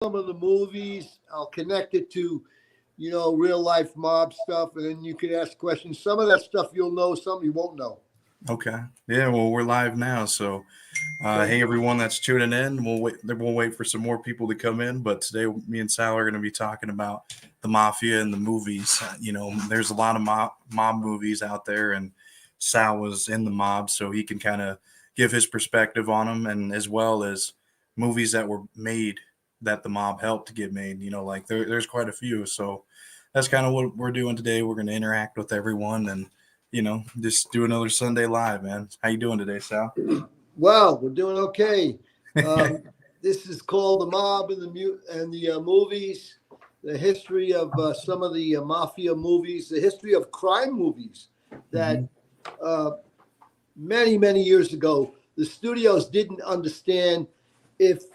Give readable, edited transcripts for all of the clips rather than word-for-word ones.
some of the movies. I'll connect it to, real life mob stuff, and then you can ask questions. Some of that stuff you'll know, some you won't know. Okay. Yeah. Well, we're live now, so Okay. hey everyone that's tuning in. We'll wait for some more people to come in, but today me and Sal are going to be talking about the mafia and the movies. There's a lot of mob movies out there, and Sal was in the mob, so he can kind of give his perspective on them, and as well as movies that were made that the mob helped to get made. Like there's quite a few. So that's kind of what we're doing today. We're going to interact with everyone and just do another Sunday live, man. How you doing today, Sal? Well, we're doing okay. This is called The Mob and the movies, the history of some of the mafia movies, the history of crime movies that many, many years ago, the studios didn't understand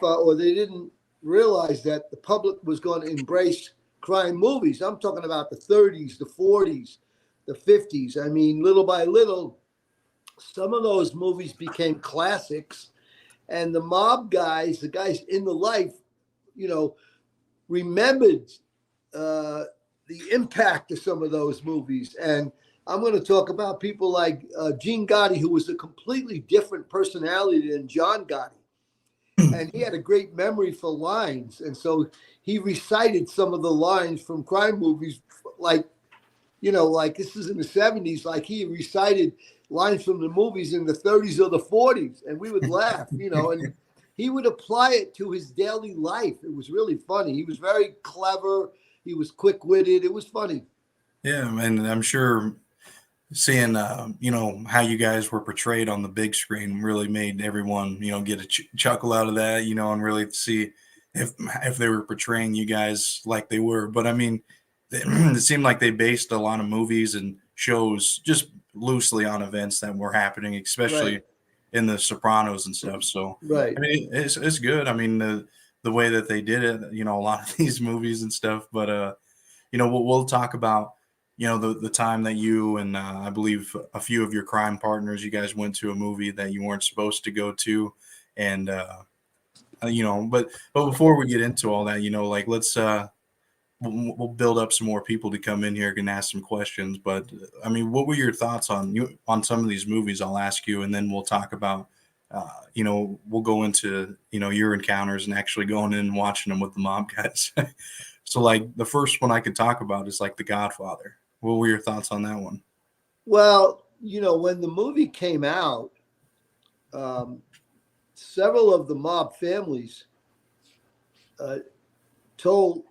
or they didn't realize that the public was going to embrace crime movies. I'm talking about the 30s, the 40s, the 50s. I mean, little by little, some of those movies became classics, and the mob guys, the guys in the life, remembered the impact of some of those movies. And I'm going to talk about people like Gene Gotti, who was a completely different personality than John Gotti. And he had a great memory for lines. And so he recited some of the lines from crime movies, like this is in the 70s, like he recited lines from the movies in the 30s or the 40s, and we would laugh, and he would apply it to his daily life. It was really funny. He was very clever. He was quick-witted. It was funny. Yeah, and I'm sure seeing, how you guys were portrayed on the big screen really made everyone, get a chuckle out of that, and really see if they were portraying you guys like they were. But I mean, it seemed like they based a lot of movies and shows just loosely on events that were happening, especially in the Sopranos and stuff. So, right. I mean, it's good. I mean, the way that they did it, a lot of these movies and stuff. But we'll talk about the time that you and I believe a few of your crime partners, you guys went to a movie that you weren't supposed to go to, and but before we get into all that, let's. We'll build up some more people to come in here and ask some questions. But I mean, what were your thoughts on some of these movies? I'll ask you, and then we'll talk about, we'll go into, your encounters and actually going in and watching them with the mob guys. So like the first one I could talk about is like The Godfather. What were your thoughts on that one? Well, when the movie came out, several of the mob families told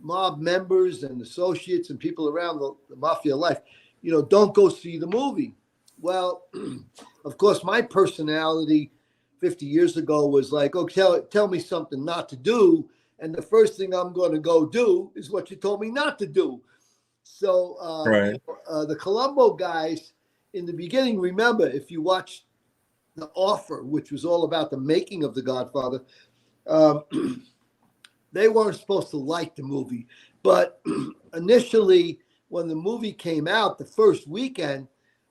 mob members and associates and people around the mafia life, don't go see the movie. Well, of course, my personality 50 years ago was like, okay, tell me something not to do. And the first thing I'm going to go do is what you told me not to do. So the Colombo guys in the beginning, remember, if you watch The Offer, which was all about the making of The Godfather, they weren't supposed to like the movie. But initially, when the movie came out, the first weekend,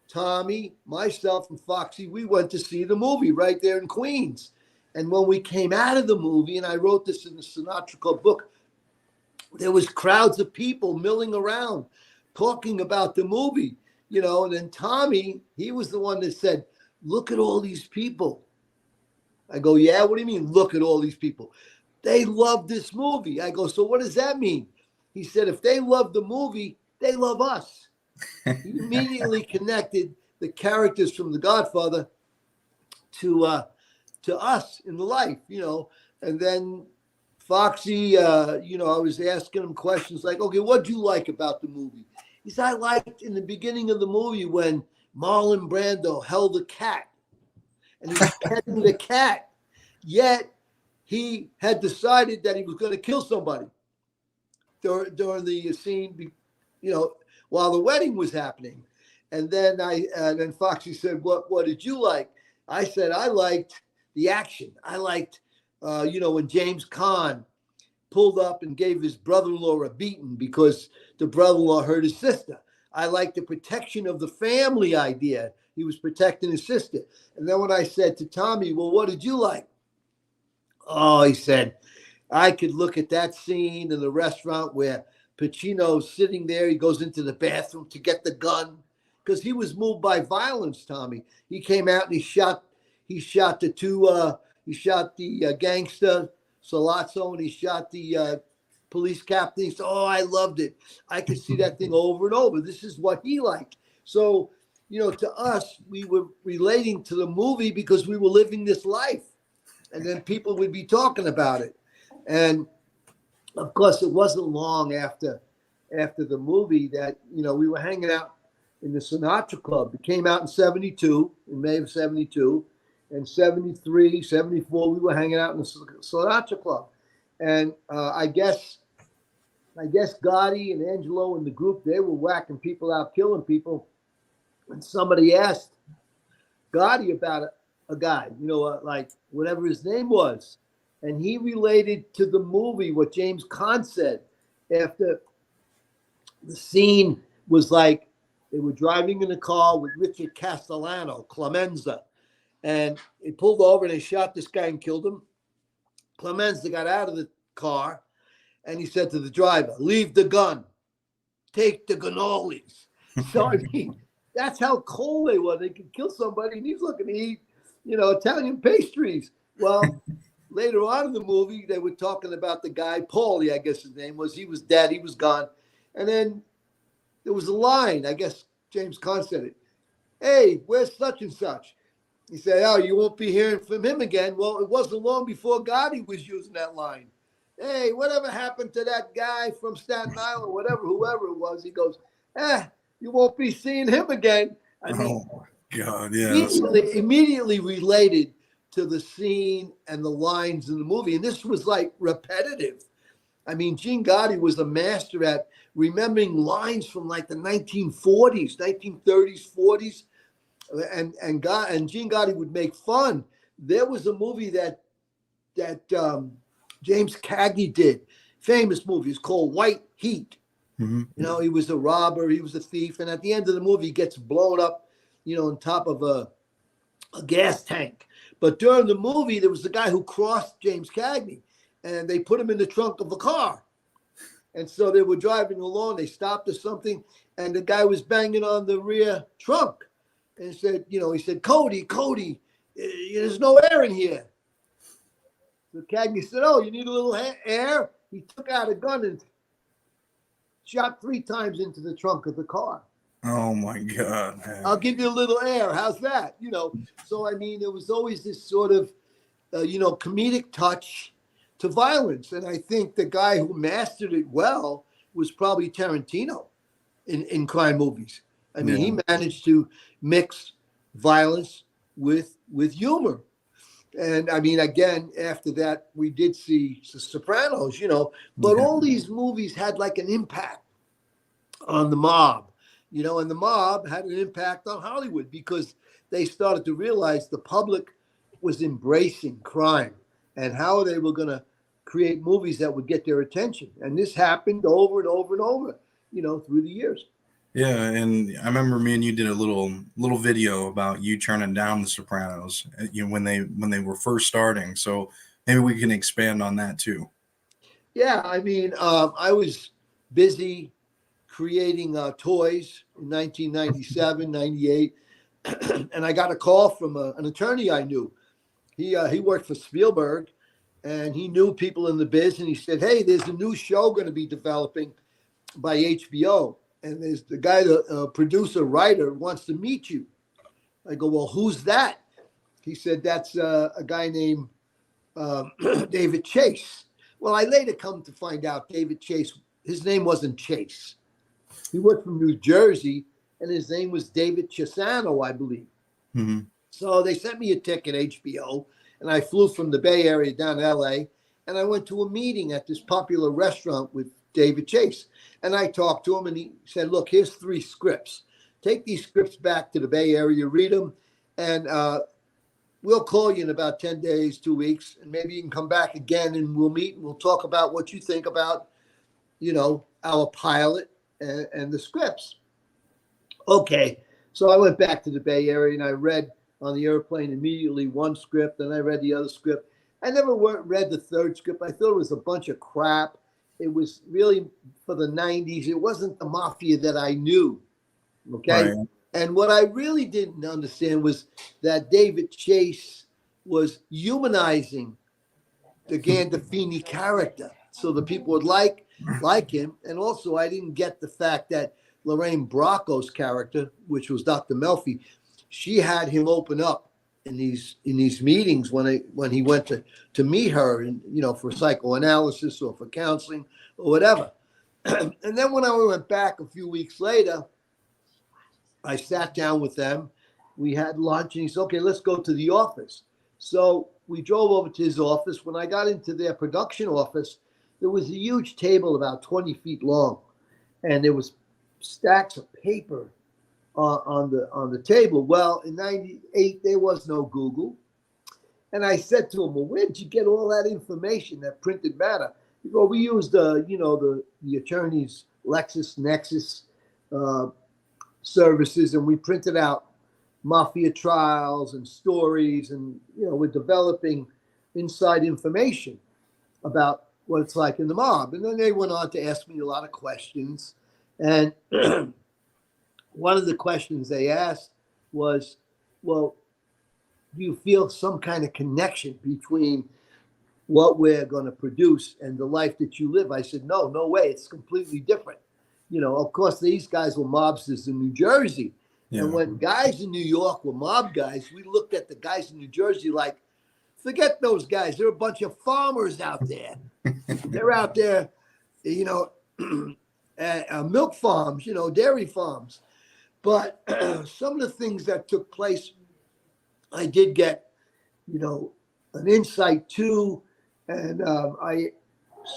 Tommy, myself, and Foxy, we went to see the movie right there in Queens. And when we came out of the movie, and I wrote this in the Sinatra Club book, there was crowds of people milling around talking about the movie, and then Tommy, he was the one that said, look at all these people. I go, yeah, what do you mean, look at all these people? They love this movie. I go, so what does that mean? He said, if they love the movie, they love us. He immediately connected the characters from The Godfather to us in the life, And then Foxy, I was asking him questions like, okay, what'd you like about the movie? He said, I liked in the beginning of the movie when Marlon Brando held a cat and he was petting the cat, yet he had decided that he was going to kill somebody during the scene, while the wedding was happening. And then Foxy said, what did you like? I said, I liked the action. I liked, when James Caan pulled up and gave his brother-in-law a beating because the brother-in-law hurt his sister. I liked the protection of the family idea. He was protecting his sister. And then when I said to Tommy, well, what did you like? Oh, he said, I could look at that scene in the restaurant where Pacino's sitting there. He goes into the bathroom to get the gun because he was moved by violence, Tommy. He came out and he shot the two, he shot the gangster, Salazzo, and he shot the police captain. He said, oh, I loved it. I could see that thing over and over. This is what he liked. So, to us, we were relating to the movie because we were living this life. And then people would be talking about it. And of course, it wasn't long after the movie that, we were hanging out in the Sinatra Club. It came out in 72, in May of 72. And 73, 74, we were hanging out in the Sinatra Club. And I guess Gotti and Angelo and the group, they were whacking people out, killing people. And somebody asked Gotti about a guy, like whatever his name was. And he related to the movie what James Caan said after the scene was like they were driving in a car with Richard Castellano, Clemenza. And they pulled over and they shot this guy and killed him. Clemenza got out of the car and he said to the driver, leave the gun, take the cannolis. So, I mean, that's how cold they were. They could kill somebody and he's looking to eat, Italian pastries. Well, later on in the movie, they were talking about the guy, Paulie, I guess his name was. He was dead. He was gone. And then there was a line, I guess James Caan said it. Hey, where's such and such? He said, oh, you won't be hearing from him again. Well, it wasn't long before Gotti was using that line. Hey, whatever happened to that guy from Staten Island, whoever it was? He goes, you won't be seeing him again. I mean, oh, my God, yeah. Immediately related to the scene and the lines in the movie. And this was like repetitive. I mean, Gene Gotti was a master at remembering lines from like the 1940s, 1930s, 40s. And Gene Gotti would make fun. There was a movie that James Cagney did, famous movie. It's called White Heat. Mm-hmm. He was a robber, he was a thief, and at the end of the movie, he gets blown up, on top of a gas tank. But during the movie, there was a guy who crossed James Cagney, and they put him in the trunk of a car. And so they were driving along. They stopped or something, and the guy was banging on the rear trunk. And he said, Cody, there's no air in here. So Cagney said, oh, you need a little air? He took out a gun and shot 3 times into the trunk of the car. Oh, my God, man. I'll give you a little air. How's that? So, I mean, there was always this sort of, comedic touch to violence. And I think the guy who mastered it well was probably Tarantino in crime movies. I mean, He managed to mix violence with humor. And I mean, again, after that, we did see The Sopranos, but all these movies had like an impact on the mob, and the mob had an impact on Hollywood because they started to realize the public was embracing crime and how they were going to create movies that would get their attention. And this happened over and over and over, through the years. Yeah, and I remember me and you did a little video about you turning down The Sopranos, when they were first starting. So maybe we can expand on that too. Yeah, I mean, I was busy creating toys in 1997, 98, and I got a call from an attorney I knew. He worked for Spielberg, and he knew people in the biz, and he said, hey, there's a new show going to be developing by HBO. And there's the guy, the producer, writer, wants to meet you. I go, well, who's that? He said, that's a guy named David Chase. Well, I later come to find out David Chase, his name wasn't Chase. He was from New Jersey, and his name was David Chisano, I believe. Mm-hmm. So they sent me a ticket, HBO, and I flew from the Bay Area down to LA, and I went to a meeting at this popular restaurant with David Chase. And I talked to him, and he said, look, here's 3 scripts. Take these scripts back to the Bay Area, read them, and we'll call you in about 10 days, 2 weeks, and maybe you can come back again, and we'll meet, and we'll talk about what you think about, our pilot and the scripts. Okay. So I went back to the Bay Area, and I read on the airplane immediately one script, and I read the other script. I never read the third script. I thought it was a bunch of crap. It was really for the 90s. It wasn't the mafia that I knew. Okay. Right. And what I really didn't understand was that David Chase was humanizing the Gandolfini character so the people would like him. And also, I didn't get the fact that Lorraine Bracco's character, which was Dr. Melfi, she had him open up in these meetings when he went to meet her, and for psychoanalysis or for counseling or whatever. And then when I went back a few weeks later, I sat down with them. We had lunch, and he said, "Okay, let's go to the office." So we drove over to his office. When I got into their production office, there was a huge table about 20 feet long, and there was stacks of paper on the table. Well, in '98, there was no Google. And I said to him, "Well, where did you get all that information, that printed matter?" He goes, "We used the attorney's LexisNexis services, and we printed out mafia trials and stories, and we're developing inside information about what it's like in the mob." And then they went on to ask me a lot of questions. And one of the questions they asked was, "Well, do you feel some kind of connection between what we're going to produce and the life that you live?" I said, no way. It's completely different. Of course, these guys were mobsters in New Jersey. Yeah. And when guys in New York were mob guys, we looked at the guys in New Jersey like, forget those guys. They're a bunch of farmers out there. They're out there, at milk farms, dairy farms. But some of the things that took place, I did get, an insight to. And I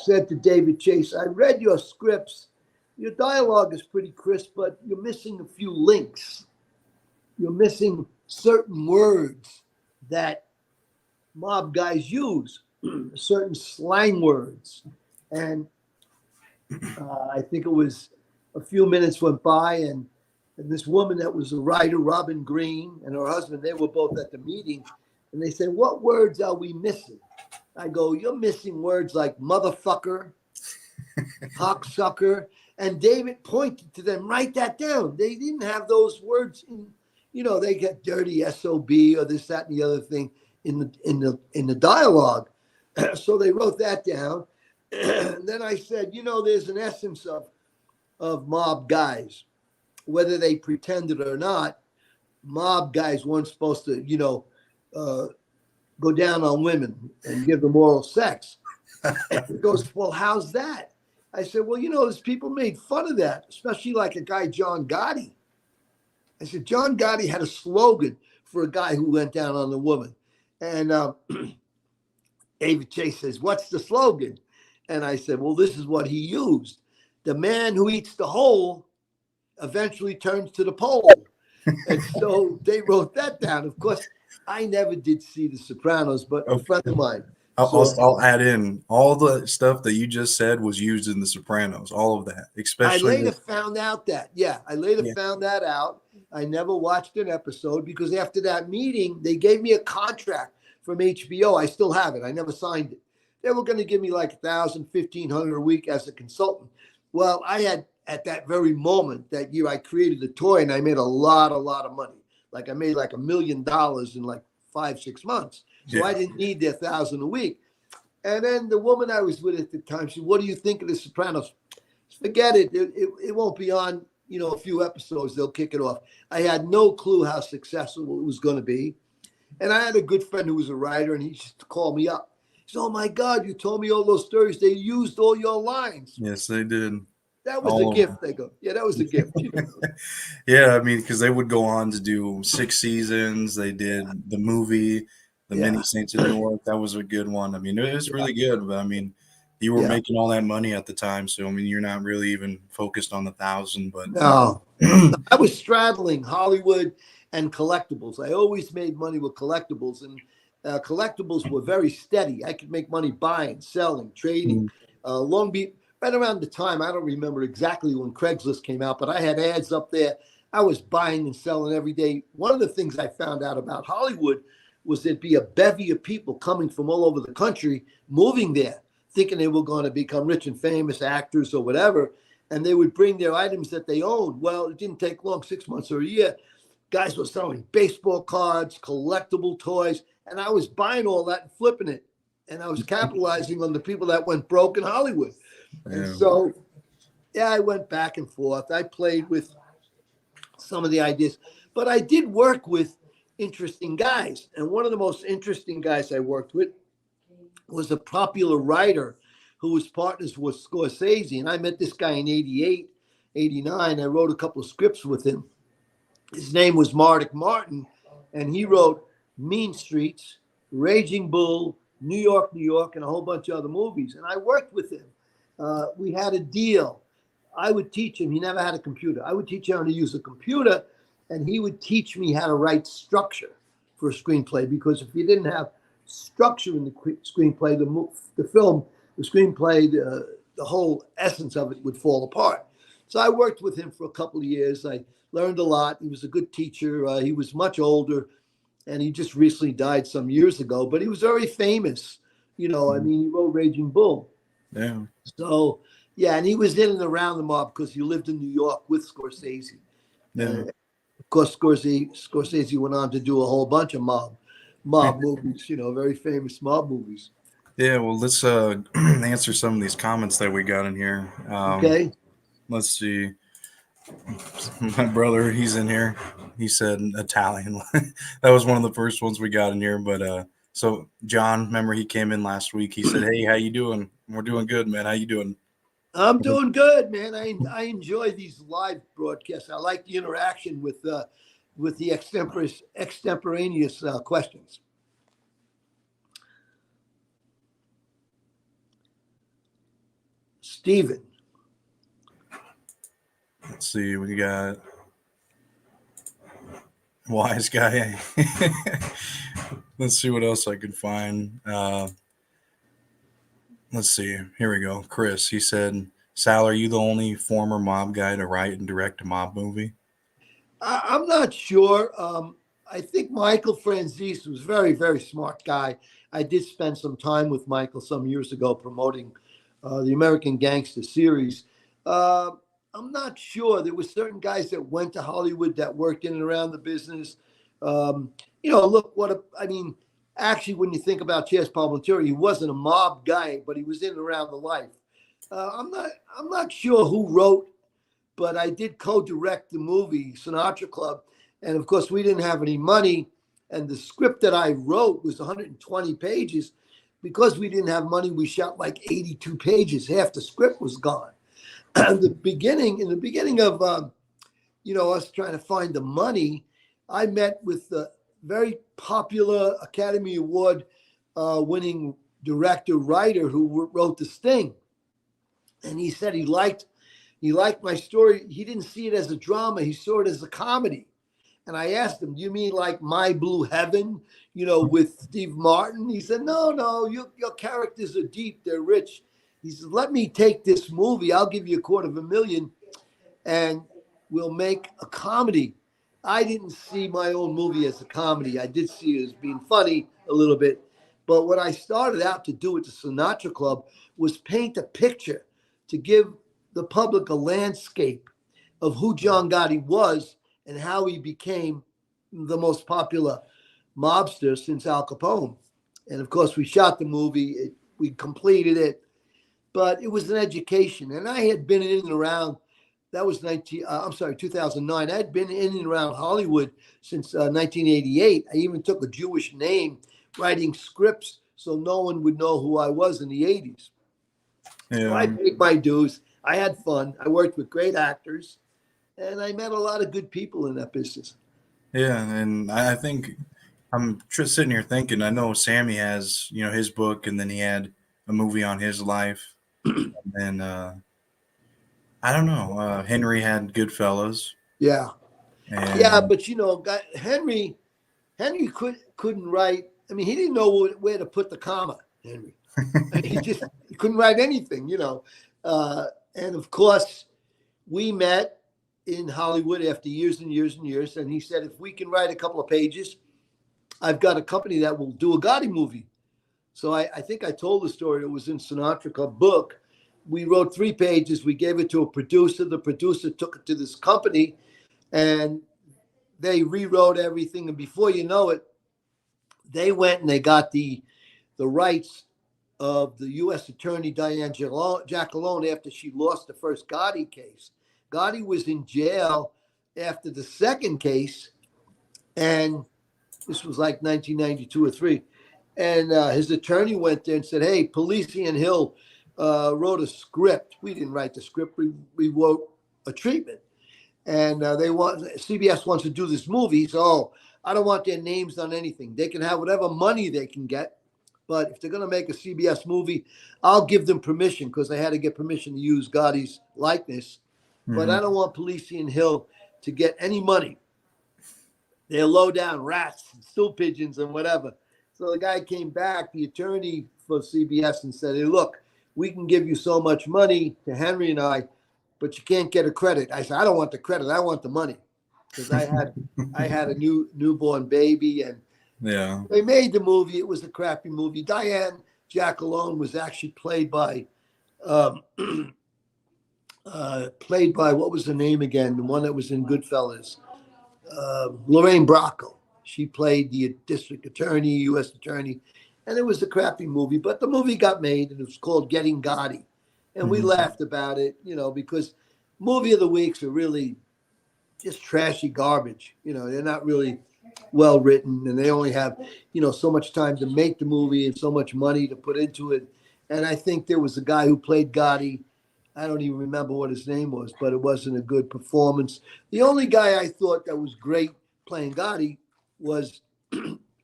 said to David Chase, "I read your scripts. Your dialogue is pretty crisp, but you're missing a few links. You're missing certain words that mob guys use, certain slang words." And I think it was a few minutes went by, and this woman that was a writer, Robin Green, and her husband, they were both at the meeting, and they said, "What words are we missing?" I go, "You're missing words like motherfucker, cocksucker." And David pointed to them, "Write that down." They didn't have those words in, they get dirty SOB or this, that, and the other thing in the dialogue. So they wrote that down. And then I said, there's an essence of mob guys, whether they pretended or not. Mob guys weren't supposed to, go down on women and give them oral sex. And he goes, "Well, how's that?" I said, "Well, there's people made fun of that, especially like a guy, John Gotti." I said, John Gotti had a slogan for a guy who went down on the woman. And David Chase says, "What's the slogan?" And I said, "Well, this is what he used. The man who eats the whole eventually turns to the pole." And so they wrote that down. Of course, I never did see The Sopranos, but a friend of mine. I'll add in all the stuff that you just said was used in The Sopranos, all of that, especially. I later found out that. Yeah, I later found that out. I never watched an episode because after that meeting, they gave me a contract from HBO. I still have it. I never signed it. They were going to give me like $1,000, $1,500 a week as a consultant. Well, I had, at that very moment that year, I created the toy and I made a lot of money. Like I made like $1 million in like 5-6 months. So I didn't need their $1,000 a week. And then the woman I was with at the time, she said, "What do you think of The Sopranos?" Forget it. It won't be on, a few episodes. They'll kick it off. I had no clue how successful it was going to be. And I had a good friend who was a writer, and he used to call me up. He said, "Oh my God, you told me all those stories. They used all your lines." Yes, they did. That was a gift. They go, "Yeah, that was a gift." Yeah, I mean, because they would go on to do 6 seasons. They did the movie, the mini Saints of Newark. That was a good one. I mean, it was really good. But I mean, you were making all that money at the time, so I mean, you're not really even focused on the 1,000. But no, I was straddling Hollywood and collectibles. I always made money with collectibles, and collectibles were very steady. I could make money buying, selling, trading. Long Beach. Right around the time, I don't remember exactly when Craigslist came out, but I had ads up there. I was buying and selling every day. One of the things I found out about Hollywood was there'd be a bevy of people coming from all over the country, moving there, thinking they were going to become rich and famous actors or whatever. And they would bring their items that they owned. Well, it didn't take long, 6 months or a year. Guys were selling baseball cards, collectible toys, and I was buying all that and flipping it. And I was capitalizing on the people that went broke in Hollywood. And so, yeah, I went back and forth. I played with some of the ideas, but I did work with interesting guys. And one of the most interesting guys I worked with was a popular writer who was partners with Scorsese. And I met this guy in 88, 89. I wrote a couple of scripts with him. His name was Mardick Martin, and he wrote Mean Streets, Raging Bull, New York, New York, and a whole bunch of other movies. And I worked with him. We had a deal. I would teach him. He never had a computer. I would teach him how to use a computer, and he would teach me how to write structure for a screenplay. Because if you didn't have structure in the screenplay, the film, the screenplay, the whole essence of it would fall apart. So I worked with him for a couple of years. I learned a lot. He was a good teacher. He was much older, and he just recently died some years ago. But he was very famous. You know, I mean, he wrote Raging Bull. Yeah. So, yeah, and he was in and around the mob because he lived in New York with Scorsese. Yeah. Of course, Scorsese went on to do a whole bunch of mob movies, you know, very famous mob movies. Yeah, well, let's answer some of these comments that we got in here. Okay. Let's see. My brother, he's in here. He said Italian. That was one of the first ones we got in here. But so John, remember he came in last week. He said, "Hey, how you doing?" We're doing good, man. How you doing? I'm doing good, man. I enjoy these live broadcasts. I like the interaction with the extemporaneous questions. Steven. Let's see. We got wise guy. Let's see what else I can find. Let's see. Here we go. Chris, he said, Sal, are you the only former mob guy to write and direct a mob movie? I'm not sure. I think Michael Franzese was a very, very smart guy. I did spend some time with Michael some years ago promoting the American Gangster series. I'm not sure. There were certain guys that went to Hollywood that worked in and around the business. You know, look, actually, when you think about Chaz Palminteri, he wasn't a mob guy, but he was in and around the life. I'm not sure who wrote, but I did co-direct the movie Sinatra Club, and of course we didn't have any money, and the script that I wrote was 120 pages. Because we didn't have money, we shot like 82 pages. Half the script was gone. In the beginning of you know, us trying to find the money, I met with the very popular Academy Award winning director writer who wrote The Sting, and he said he liked my story. He didn't see it as a drama; he saw it as a comedy. And I asked him, "Do you mean like My Blue Heaven, you know, with Steve Martin?" He said, "No, your characters are deep, they're rich." He said, "Let me take this movie. I'll give you $250,000, and we'll make a comedy." I didn't see my own movie as a comedy. I did see it as being funny a little bit. But what I started out to do at the Sinatra Club was paint a picture to give the public a landscape of who John Gotti was and how he became the most popular mobster since Al Capone. And of course, we shot the movie, we completed it, but it was an education. And I had been in and around, that was 2009. I had been in and around Hollywood since 1988. I even took a Jewish name, writing scripts so no one would know who I was in the 80s. Yeah. So I paid my dues. I had fun. I worked with great actors, and I met a lot of good people in that business. Yeah, and I think I'm just sitting here thinking, I know Sammy has, you know, his book, and then he had a movie on his life. And I don't know, Henry had Goodfellas. Yeah. And yeah, but, you know, Henry couldn't write. I mean, he didn't know where to put the comma, Henry. He couldn't write anything, you know. And, of course, we met in Hollywood after years and years and years. And he said, if we can write a couple of pages, I've got a company that will do a Gotti movie. So I think I told the story. It was in Sinatra Club book. We wrote 3 pages. We gave it to a producer. The producer took it to this company, and they rewrote everything. And before you know it, they went and they got the rights of the U.S. Attorney Diane Giacalone after she lost the first Gotti case. Gotti was in jail after the second case, and this was like 1992 or 3. And his attorney went there and said, "Hey, Polisi and Hill wrote a script. We didn't write the script. We wrote a treatment, and CBS wants to do this movie. So I don't want their names on anything. They can have whatever money they can get, but if they're going to make a CBS movie, I'll give them permission because I had to get permission to use Gotti's likeness. But I don't want Polisi and Hill to get any money. They're low down rats, stool pigeons, and whatever." So the guy came back, the attorney for CBS, and said, "Hey, look, we can give you so much money to Henry and I, but you can't get a credit." I said, "I don't want the credit. I want the money." Because I had a newborn baby, and they made the movie. It was a crappy movie. Diane Giacalone was actually played by what was the name again? The one that was in Goodfellas. Lorraine Bracco. She played the district attorney, U.S. attorney, and it was a crappy movie. But the movie got made, and it was called Getting Gotti. And we laughed about it, because movie of the weeks are really just trashy garbage. They're not really well written, and they only have, so much time to make the movie and so much money to put into it. And I think there was a guy who played Gotti. I don't even remember what his name was, but it wasn't a good performance. The only guy I thought that was great playing Gotti was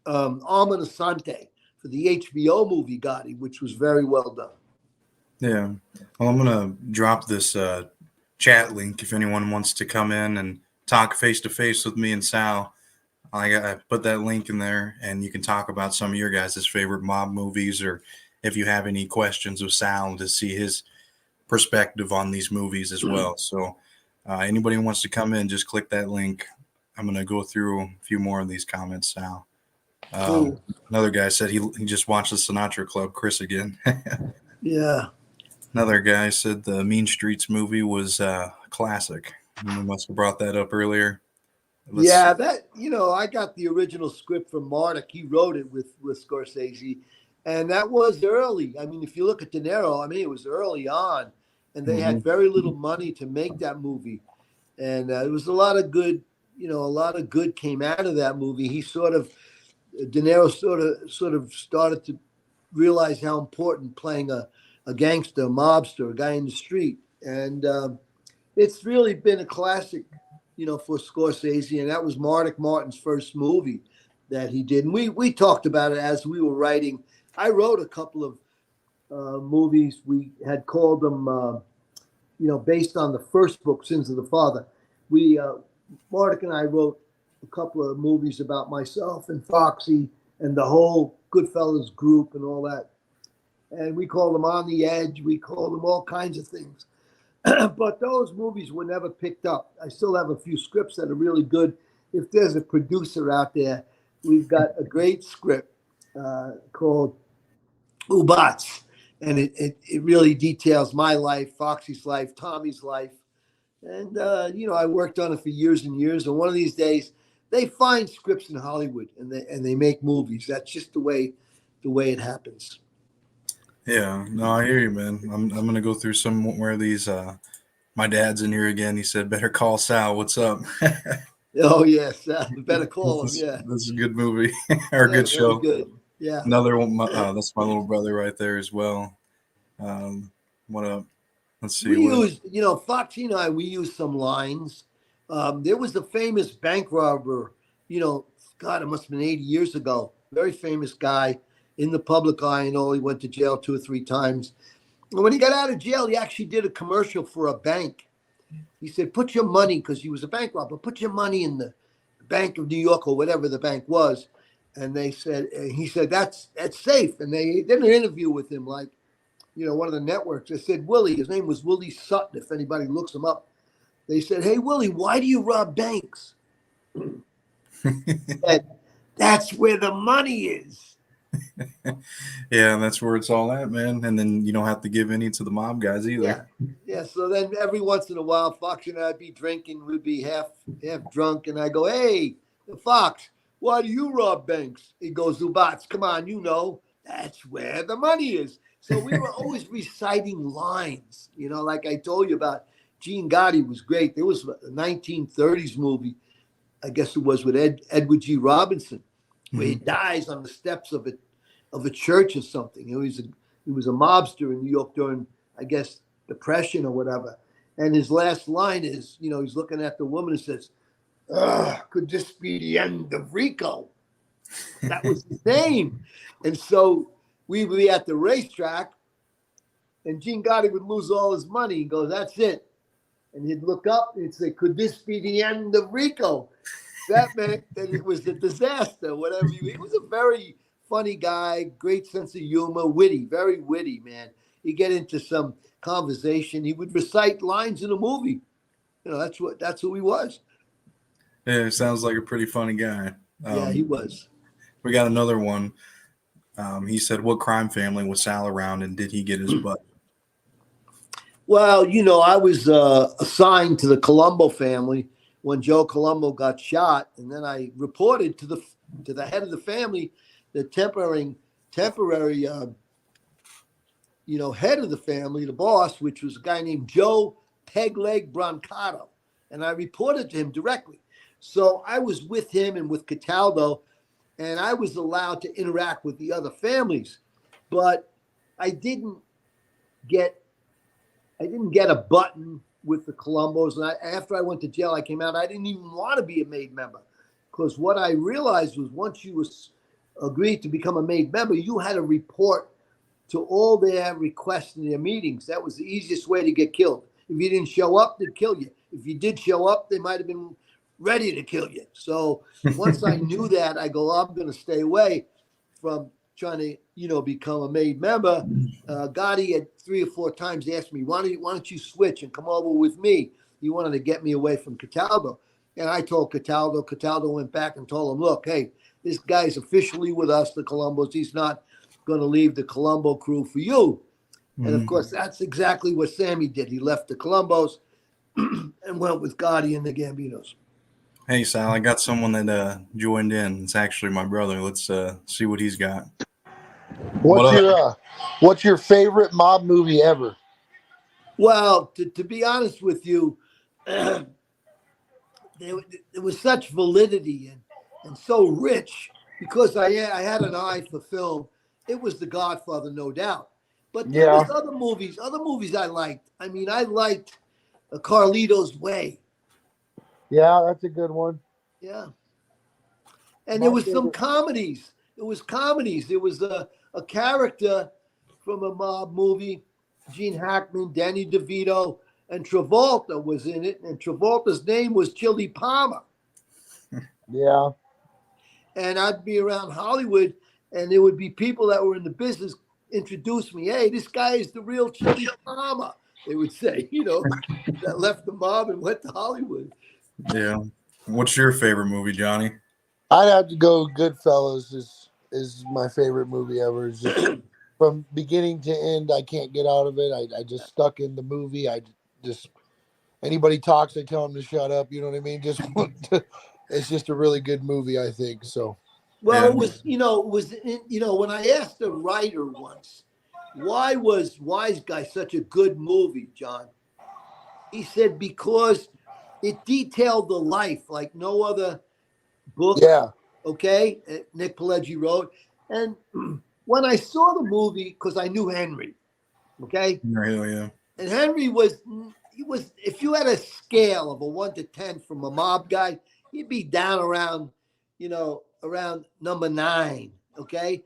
Armin Asante for the HBO movie Gotti, which was very well done. Yeah. Well, I'm going to drop this chat link if anyone wants to come in and talk face-to-face with me and Sal. I put that link in there, and you can talk about some of your guys' favorite mob movies, or if you have any questions of Sal to see his perspective on these movies as well. So anybody who wants to come in, just click that link. I'm going to go through a few more of these comments now. Cool. Another guy said he just watched the Sinatra Club, Chris again. Yeah. Another guy said the Mean Streets movie was classic. We must have brought that up earlier. I got the original script from Marduk. He wrote it with Scorsese, and that was early. I mean, if you look at De Niro, it was early on, and they had very little money to make that movie. And it was a lot of good, a lot of good came out of that movie. De Niro sort of started to realize how important playing a gangster, a mobster, a guy in the street. And it's really been a classic, for Scorsese. And that was Martin Martin's first movie that he did. And we talked about it as we were writing. I wrote a couple of movies. We had called them, based on the first book, Sins of the Father. Martin and I wrote a couple of movies about myself and Foxy and the whole Goodfellas group and all that. And we called them On the Edge. We called them all kinds of things. But those movies were never picked up. I still have a few scripts that are really good. If there's a producer out there, we've got a great script called Ubats. And it really details my life, Foxy's life, Tommy's life. And, I worked on it for years and years. And one of these days, they find scripts in Hollywood and they make movies. That's just the way it happens. Yeah, no, I hear you, man. I'm going to go through some more of these. My dad's in here again. He said, "Better call Sal. What's up?" Oh, yes. Better call him. Yeah. This is a good movie or a good show. Good. Yeah. Another one. That's my little brother right there as well. What up? Let's see. We used, Foxy and I, we used some lines. There was a famous bank robber, God, it must have been 80 years ago. Very famous guy in the public eye. He went to jail 2 or 3 times. And when he got out of jail, he actually did a commercial for a bank. He said, put your money, because he was a bank robber, put your money in the Bank of New York or whatever the bank was. And he said, that's safe. And they did an interview with him, like, one of the networks. They said, Willie, his name was Willie Sutton, if anybody looks him up. They said, "Hey, Willie, why do you rob banks?" And That's where the money is. Yeah, and that's where it's all at, man. And then you don't have to give any to the mob guys Yeah. either. Yeah. So then every once in a while, Fox and I'd be drinking. We'd be half drunk. And I go, hey, Fox, why do you rob banks? He goes, Zubats, come on, you know, that's where the money is. So we were always reciting lines, you know, like I told you about. Gene Gotti was great. There was a 1930s movie, I guess it was with Edward G. Robinson, where he dies on the steps of a church or something. He was a mobster in New York during, I guess, Depression or whatever. And his last line is, you know, he's looking at the woman and says, could this be the end of Rico? That was his name. And so we would be at the racetrack, and Gene Gotti would lose all his money. He goes, that's it. And he'd look up and he'd say, could this be the end of Rico? That meant that it was a disaster, whatever. He was a very funny guy, great sense of humor, witty, very witty, man. He'd get into some conversation. He would recite lines in a movie. You know, that's who he was. Yeah, sounds like a pretty funny guy. Yeah, he was. We got another one. He said, what crime family was Sal around, and did he get his butt? Well, you know, I was assigned to the Colombo family when Joe Colombo got shot, and then I reported to the head of the family, the temporary head of the family, the boss, which was a guy named Joe Pegleg Brancato, and I reported to him directly. So I was with him and with Cataldo, and I was allowed to interact with the other families, but I didn't get a button with the Colombos. And after I went to jail, I came out. I didn't even want to be a made member, because what I realized was once you agreed to become a made member, you had to report to all their requests and their meetings. That was the easiest way to get killed. If you didn't show up, they'd kill you. If you did show up, they might have been ready to kill you. So once I knew that, I go, I'm going to stay away from trying to, you know, become a made member. Gotti had 3 or 4 times asked me, why don't you switch and come over with me? He wanted to get me away from Cataldo. And I told Cataldo. Cataldo went back and told him, look, hey, this guy's officially with us, the Colombos. He's not going to leave the Colombo crew for you. Mm-hmm. And of course, that's exactly what Sammy did. He left the Colombos and went with Gotti and the Gambinos. Hey, Sal, I got someone that joined in. It's actually my brother. Let's see what he's got. What's your favorite mob movie ever? Well, to be honest with you, there was such validity and so rich, because I had an eye for film. It was The Godfather, no doubt. But there was other movies I liked. I mean, I liked Carlito's Way. Yeah, that's a good one. Yeah. And there was some comedies. There was a character from a mob movie, Gene Hackman, Danny DeVito, and Travolta was in it. And Travolta's name was Chili Palmer. Yeah. And I'd be around Hollywood, and there would be people that were in the business introduce me. Hey, this guy is the real Chili Palmer, they would say, you know, that left the mob and went to Hollywood. Yeah. What's your favorite movie, Johnny? I'd have to go Goodfellas is my favorite movie ever. It's just, from beginning to end, I can't get out of it. I just stuck in the movie. Anybody talks, I tell them to shut up. You know what I mean? It's just a really good movie, I think. So. Well, yeah. When I asked a writer once, why was Wise Guy such a good movie, John? He said, because it detailed the life like no other book. Yeah. Okay. Nick Pileggi wrote. And when I saw the movie, because I knew Henry. Okay. Yeah. And Henry was, if you had a scale of a 1 to 10 from a mob guy, he'd be down around number 9. Okay.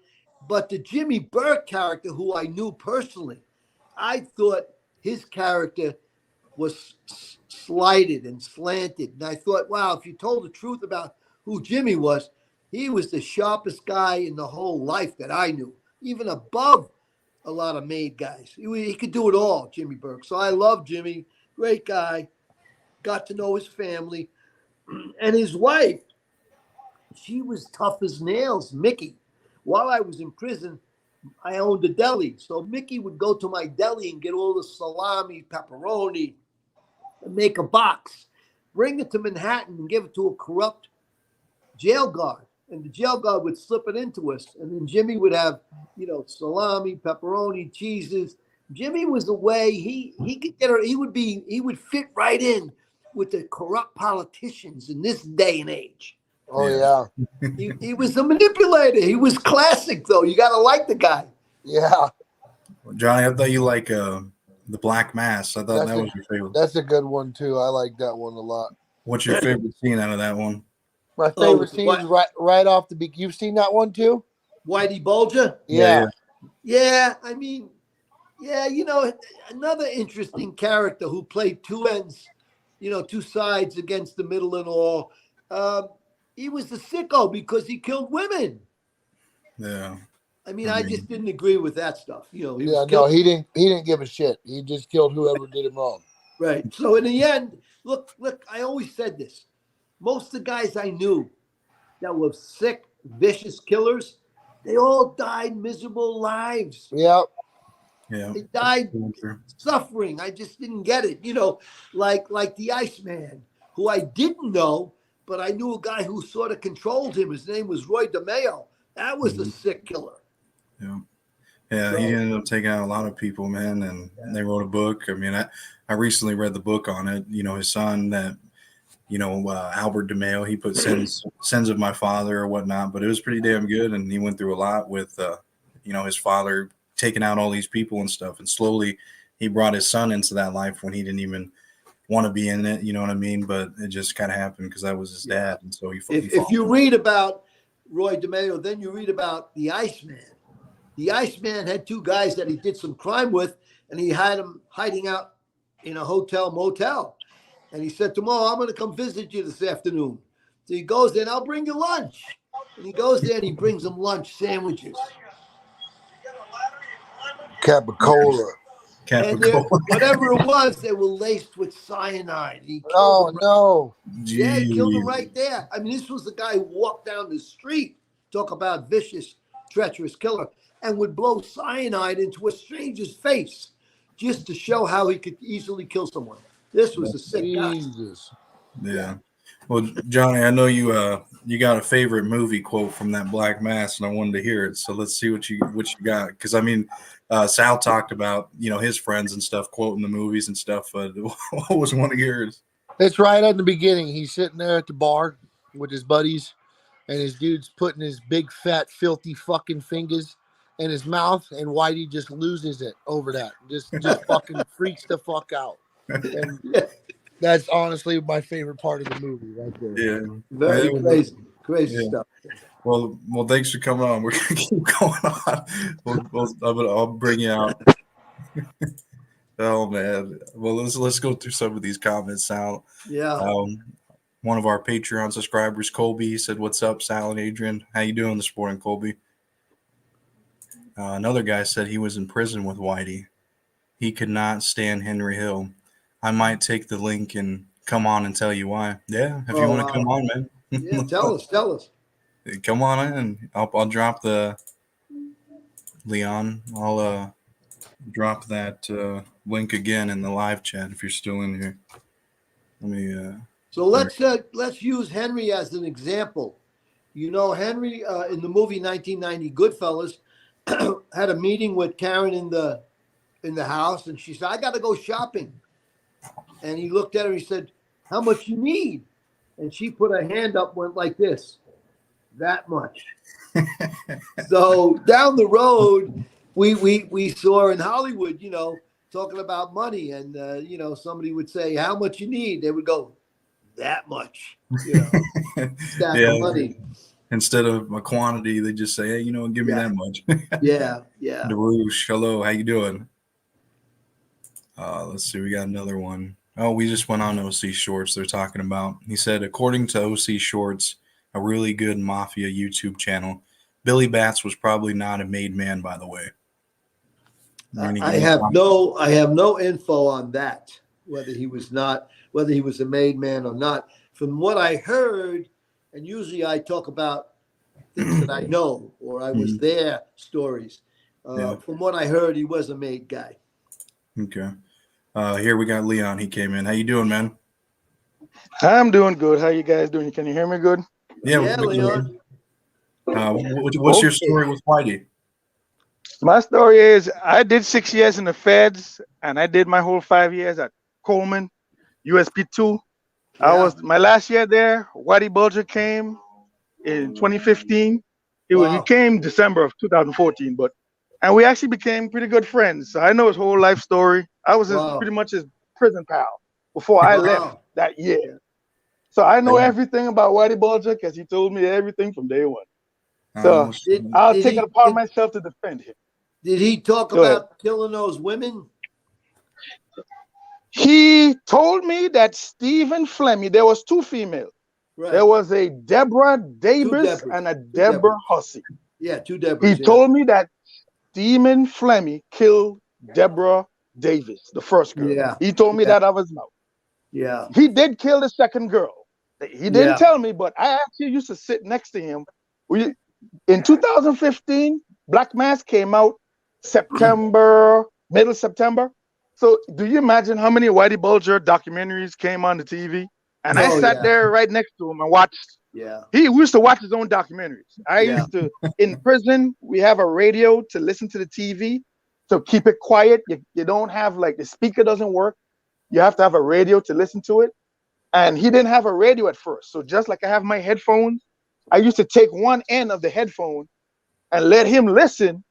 But the Jimmy Burke character, who I knew personally, I thought his character was slighted and slanted. And I thought, wow, if you told the truth about who Jimmy was, he was the sharpest guy in the whole life that I knew, even above a lot of made guys. He could do it all, Jimmy Burke. So I love Jimmy. Great guy. Got to know his family. And his wife, she was tough as nails, Mickey. While I was in prison, I owned a deli. So Mickey would go to my deli and get all the salami, pepperoni, and make a box, bring it to Manhattan and give it to a corrupt jail guard. And the jail guard would slip it into us. And then Jimmy would have, salami, pepperoni, cheeses. Jimmy was the way he could get her. He would fit right in with the corrupt politicians in this day and age. Oh yeah. He was a manipulator. He was classic, though. You got to like the guy. Yeah. Johnny, I thought you like the Black Mass. I thought that was your favorite. That's a good one too. I like that one a lot. What's your favorite scene out of that one? My favorite scene is right off the beginning. You've seen that one too? Whitey Bulger? Yeah. Yeah, I mean, another interesting character who played two ends, two sides against the middle and all. He was the sicko because he killed women. Yeah. I mean, I just didn't agree with that stuff. He didn't give a shit. He just killed whoever did him wrong. Right. So in the end, look, I always said this. Most of the guys I knew that were sick, vicious killers, they all died miserable lives. Yep. Yeah. They died suffering. I just didn't get it. Like the Iceman, who I didn't know, but I knew a guy who sort of controlled him. His name was Roy DeMeo. That was a sick killer. Yeah. Yeah, he ended up taking out a lot of people, man, and they wrote a book. I mean, I recently read the book on it. His son that, Albert DeMeo, he put sins of my father or whatnot, but it was pretty damn good. And he went through a lot with, his father taking out all these people and stuff. And slowly he brought his son into that life when he didn't even want to be in it. You know what I mean? But it just kind of happened because that was his dad. And so if you read about Roy DeMeo, then you read about the Iceman. The Iceman had two guys that he did some crime with, and he had them hiding out in a hotel motel. And he said to them, I'm going to come visit you this afternoon. So he goes there, and I'll bring you lunch. And he goes there, and he brings them lunch sandwiches. Capicola. And whatever it was, they were laced with cyanide. No. Yeah, he killed him right there. I mean, this was the guy who walked down the street, talk about vicious, treacherous killer, and would blow cyanide into a stranger's face just to show how he could easily kill someone. This was a sick guy. Yeah. Well, Johnny, I know you got a favorite movie quote from that Black Mass, and I wanted to hear it. So let's see what you got. Because I mean, Sal talked about his friends and stuff quoting the movies and stuff. What was one of yours? It's right at the beginning. He's sitting there at the bar with his buddies, and his dude's putting his big, fat, filthy fucking fingers in his mouth, and Whitey just loses it over that. Just fucking freaks the fuck out. And that's honestly my favorite part of the movie right there. Yeah. Very crazy stuff. Well, thanks for coming on. We're going to keep going on. I'll bring you out. Oh, man. Well, let's go through some of these comments, Sal. Yeah. One of our Patreon subscribers, Colby, he said, "What's up, Sal and Adrian? How you doing this morning, Colby?" Another guy said he was in prison with Whitey. He could not stand Henry Hill. I might take the link and come on and tell you why. Yeah, if you want to come on, man. Yeah, tell us. Come on in. I'll drop the Leon. I'll drop that link again in the live chat if you're still in here. Let me. So let's use Henry as an example. Henry in the movie 1990 Goodfellas had a meeting with Karen in the house, and she said, "I got to go shopping." And he looked at her. He said, "How much you need?" And she put her hand up, went like this, "That much." So down the road, we saw in Hollywood, talking about money, and somebody would say, "How much you need?" They would go, "That much." Stack of money. Instead of a quantity, they just say, "Hey, give me that much." Yeah. Darush, hello, how you doing? Let's see, we got another one. Oh, we just went on OC Shorts. They're talking about. He said, according to OC Shorts, a really good mafia YouTube channel, Billy Batts was probably not a made man, by the way. I have no info on that, whether he was a made man or not. From what I heard, and usually I talk about things that I know or I was there stories. From what I heard, he was a made guy. Okay. Here we got Leon. He came in. How you doing, man? I'm doing good. How you guys doing? Can you hear me good? Yeah, Yeah, we can hear Leon. you. What's your story with Whitey? My story is I did 6 years in the feds, and I did my whole 5 years at Coleman, USP2. I Yeah. was my last year there. Whitey Bulger came in 2015. He Wow. came December of 2014, and we actually became pretty good friends. So I know his whole life story. I was pretty much his prison pal before I left that year. So I know everything about Whitey Bulger because he told me everything from day one. So I'll take it upon myself to defend him. Did he talk about killing those women? He told me that Stephen Fleming, there was 2 females. Right. There was a Deborah Davis and a Deborah Hussey. Yeah, 2 Deborahs. He told me that Stephen Fleming killed Deborah Davis, the first girl. Yeah. He told me that out of his mouth. Yeah. He did kill the second girl. He didn't tell me, but I actually used to sit next to him. In 2015, Black Mass came out middle September. So do you imagine how many Whitey Bulger documentaries came on the TV? And I sat there right next to him and watched. Yeah. We used to watch his own documentaries. I used to, in prison, we have a radio to listen to the TV. So keep it quiet. You don't have the speaker doesn't work. You have to have a radio to listen to it. And he didn't have a radio at first. So just like I have my headphones, I used to take one end of the headphone and let him listen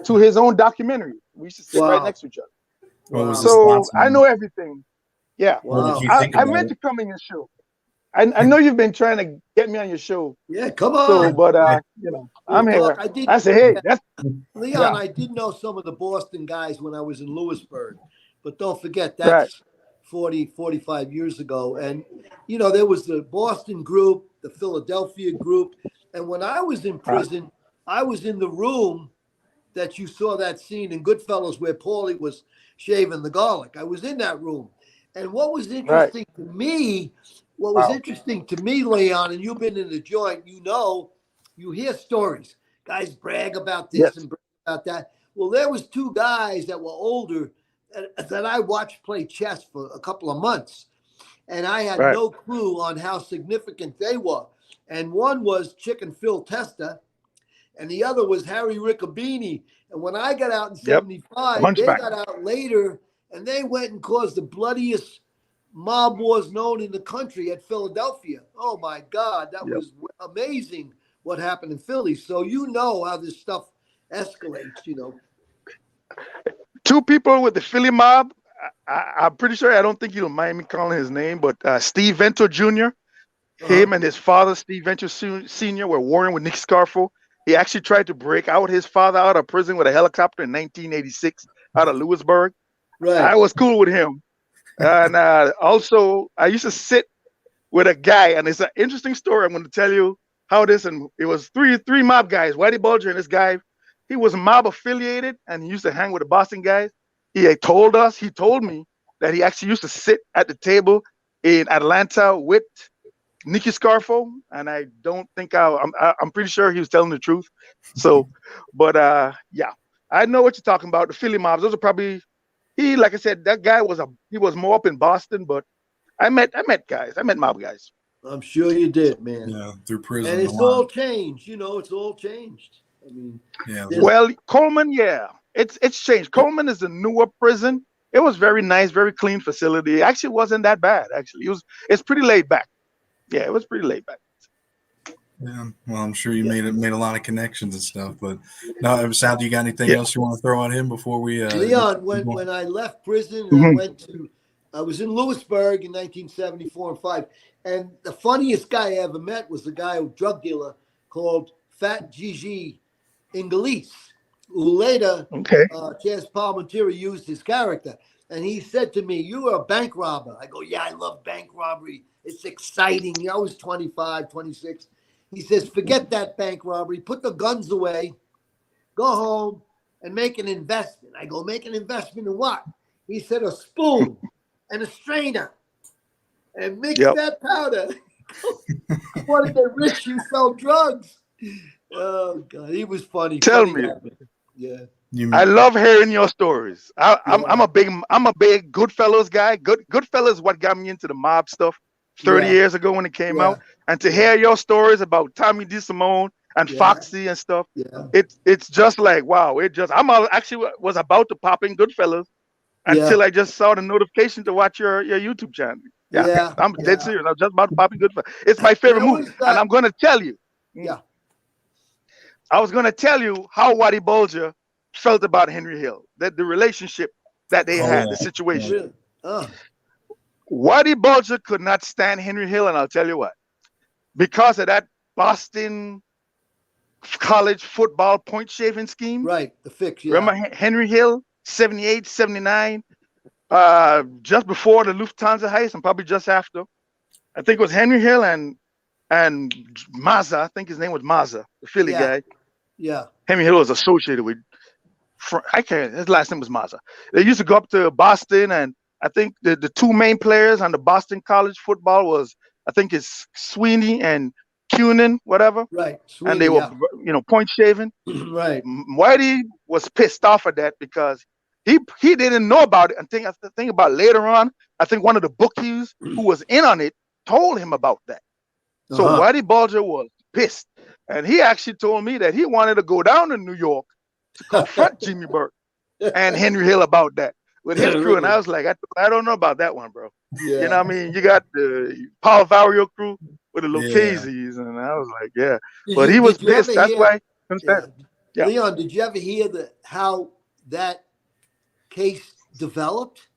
to his own documentary. We used to sit right next to each other. Wow. So I know everything. Yeah. Wow. I meant to come in your show. I know you've been trying to get me on your show. Yeah, come on. So, but I'm here. I say, hey, that's Leon. I did know some of the Boston guys when I was in Lewisburg, but don't forget that's 40, 45 years ago. And there was the Boston group, the Philadelphia group, and when I was in prison, I was in the room that you saw that scene in Goodfellas where Paulie was shaving the garlic. I was in that room, and what was interesting to me. What was interesting to me, Leon, and you've been in the joint, you hear stories. Guys brag about this and brag about that. Well, there was 2 guys that were older that I watched play chess for a couple of months. And I had no clue on how significant they were. And one was Chicken Phil Testa, and the other was Harry Riccobini. And when I got out in 75, they got out later, and they went and caused the bloodiest mob wars known in the country at Philadelphia. Oh my God, that was amazing what happened in Philly. So how this stuff escalates. 2 people with the Philly mob. I'm pretty sure. I don't think you'll mind me calling his name, but Steve Vento Jr. Him and his father, Steve Vento Sr., were warring with Nick Scarfo. He actually tried to break his father out of prison with a helicopter in 1986 out of Lewisburg. Right. I was cool with him. And also, I used to sit with a guy, and it's an interesting story. I'm going to tell you how this, and it was three mob guys, Whitey Bulger and this guy. He was mob affiliated, and he used to hang with the Boston guys. He told me that he actually used to sit at the table in Atlanta with Nicky Scarfo, and I don't think I'm pretty sure he was telling the truth. So, but I know what you're talking about. The Philly mobs, those are probably. Like I said, that guy was more up in Boston, but I met guys. I met mob guys. I'm sure you did, man. Yeah, through prison. And it's all changed. It's all changed. I mean, well, Coleman, it's changed. Coleman is a newer prison. It was very nice, very clean facility. It actually wasn't that bad. Actually, it's pretty laid back. Yeah, it was pretty laid back. Yeah, well, I'm sure you made a lot of connections and stuff. But no, Sal, do you got anything else you want to throw on him before we? Leon, when I left prison, I was in Lewisburg in 1974 and 5, and the funniest guy I ever met was the guy, a drug dealer called Fat Gigi Inglis, who later Chaz Palminteri used his character, and he said to me, "You are a bank robber." I go, "Yeah, I love bank robbery. It's exciting." I was 25, 26. He says, "Forget that bank robbery. Put the guns away. Go home and make an investment." I go, "Make an investment in what?" He said, "A spoon and a strainer. And mix that powder." Want to get rich? You sell drugs. Oh God, he was funny. Tell Funny me. guy. Yeah. I love hearing your stories. I'm Yeah. a big Goodfellas guy. Goodfellas is what got me into the mob stuff 30 Yeah. years ago when it came Yeah. out. And to Yeah. hear your stories about Tommy DeSimone and Yeah. Foxy and stuff, Yeah. it's just like wow. Actually was about to pop in Goodfellas Yeah. until I just saw the notification to watch your YouTube channel. Yeah, Yeah. I'm dead Yeah. serious. I'm just about to pop in Goodfellas. It's my favorite There movie, was and I'm gonna tell you. Yeah. I was gonna tell you how Waddy Bulger felt about Henry Hill, that the relationship that they had, the situation. Really? Oh. Waddy Bulger could not stand Henry Hill, and I'll tell you what. Because of that Boston college football point shaving scheme. Right. The fix. Yeah. Remember Henry Hill, 78, 79, just before the Lufthansa heist, and probably just after. I think it was Henry Hill and Mazza. I think his name was Mazza, the Philly guy. Yeah. Henry Hill was associated with. His last name was Mazza. They used to go up to Boston, and I think the two main players on the Boston college football was, I think it's Sweeney and Cunin, whatever. Right. Sweeney, and they were, point shaving. Right. Whitey was pissed off at that because he didn't know about it. And think about later on, I think one of the bookies who was in on it told him about that. So Whitey Bulger was pissed. And he actually told me that he wanted to go down to New York to confront Jimmy Burke and Henry Hill about that with his crew. And I was like, I don't know about that one, bro. Yeah. You know what I mean? You got the Paul Vario crew with the Lucchese's, and I was like, yeah. But he was pissed. That's why. Yeah. Leon, did you ever hear how that case developed?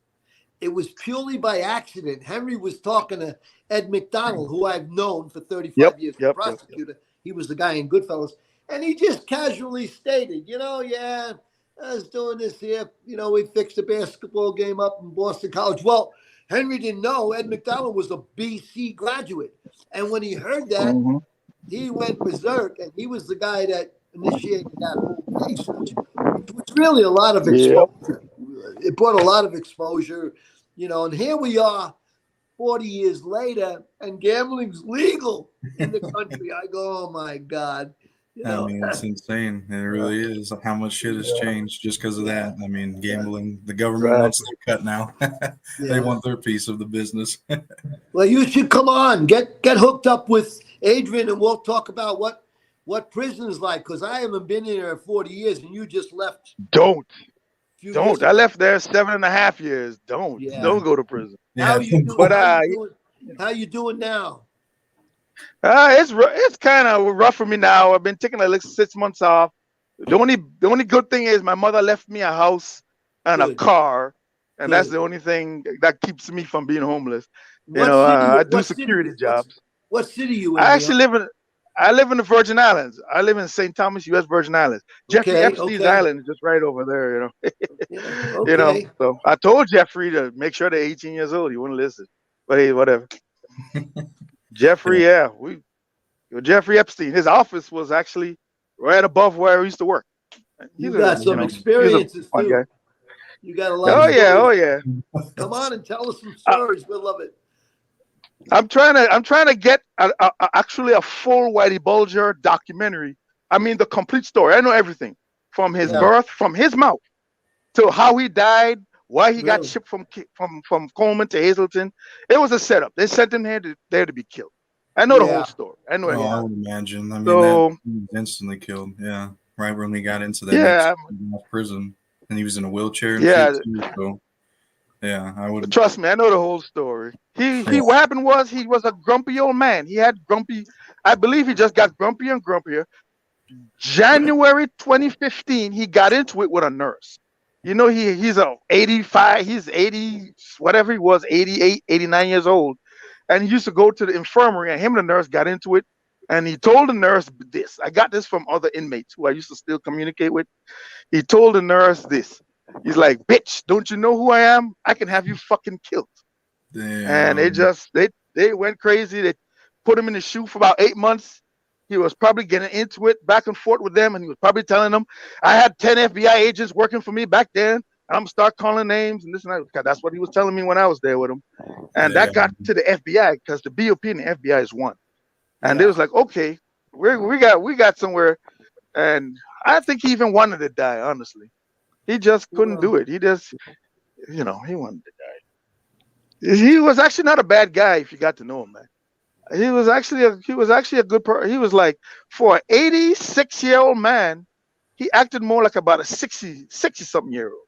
It was purely by accident. Henry was talking to Ed McDonald, who I've known for 35 years, the prosecutor. He was the guy in Goodfellas. And he just casually stated, I was doing this here. We fixed a basketball game up in Boston College. Well, Henry didn't know Ed McDonald was a BC graduate. And when he heard that, he went berserk. And he was the guy that initiated that whole case, which was really a lot of exposure. It brought a lot of exposure, and here we are 40 years later, and gambling's legal in the country. I go, oh my God. I mean, it's insane. It really is. How much shit has changed just because of that. I mean, gambling, the government wants their cut now. They want their piece of the business. Well, you should come on, get hooked up with Adrian, and we'll talk about what prison is like, because I haven't been in there 40 years, and you just left. Don't. I left there 7.5 years. Don't go to prison. How you doing? But how you doing now? It's kind of rough for me now. I've been taking like 6 months off. The only good thing is my mother left me a house and a car, and that's the only thing that keeps me from being homeless. I do security jobs. What city you in? I live in the Virgin Islands. I live in St. Thomas, U.S. Virgin Islands. Jeffrey Epstein's island is just right over there. So I told Jeffrey to make sure they're 18 years old. He wouldn't listen, but hey, whatever. Jeffrey, Jeffrey Epstein. His office was actually right above where I used to work. You got some experiences too. You got a lot. Oh yeah. Come on and tell us some stories. We'll love it. I'm trying to get actually a full Whitey Bulger documentary. I mean, the complete story. I know everything from his birth, from his mouth, to how he died, why he got shipped from Coleman to Hazleton. It was a setup. They sent him there to be killed. I know the whole story. I know everything. I would imagine. I mean, that he was instantly killed. Yeah, right when we got into that prison, and he was in a wheelchair. I would trust me. I know the whole story. What happened was he was a grumpy old man. He had grumpy. I believe he just got grumpier and grumpier. January 2015, he got into it with a nurse. He's 85. He's 80, whatever he was, 88, 89 years old, and he used to go to the infirmary. And him and the nurse got into it, and he told the nurse this. I got this from other inmates who I used to still communicate with. He told the nurse this. He's like, bitch, don't you know who I am? I can have you fucking killed. Damn. And they went crazy. They put him in the shoe for about 8 months. He was probably getting into it back and forth with them. And he was probably telling them, I had 10 FBI agents working for me back then. I'm start calling names and this and that. 'Cause that's what he was telling me when I was there with him. And Yeah. that got to the FBI because the BOP and the FBI is one. And they Yeah. was like, okay, we got somewhere. And I think he even wanted to die, honestly. He just couldn't do it. He just, he wanted to die. He was actually not a bad guy if you got to know him, man. He was actually a good person. He was like, for an 86-year-old man, he acted more like about a 60-something year old.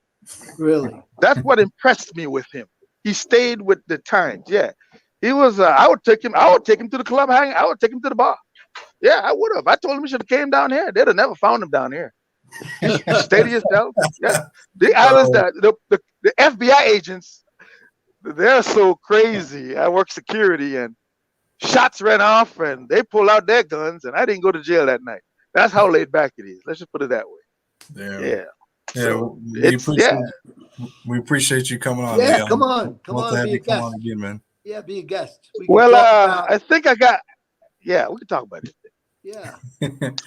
Really? That's what impressed me with him. He stayed with the times. Yeah. He was I would take him to the club hang. I would take him to the bar. Yeah, I would have. I told him he should have came down here. They'd have never found him down here. You stay to yourself. Yeah. The islands that the FBI agents, they're so crazy. I work security and shots ran off and they pull out their guns and I didn't go to jail that night. That's how laid back it is. Let's just put it that way. Yeah. So we appreciate you coming on. Yeah, man. come on. Come We'll on, have be you a come guest. on again, man. Yeah, be a guest. We can Well, talk about, I think we can talk about it. yeah.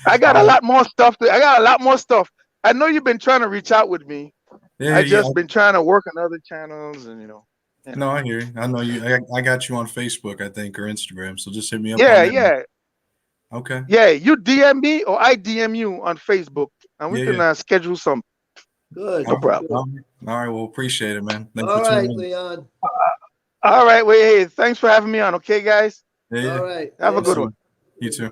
I got a lot more stuff. I know you've been trying to reach out with me. Yeah, I just been trying to work on other channels and No, I hear you. I know you. I got you on Facebook, I think, or Instagram. So just hit me up. Yeah. Okay. Yeah, you DM me or I DM you on Facebook, and we can schedule some. Good. No problem. All right. Well, appreciate it, man. Thanks All for right, tuning in. Leon. All right. Well, hey, thanks for having me on. Okay, guys. Yeah. All right. Have a good one. You too.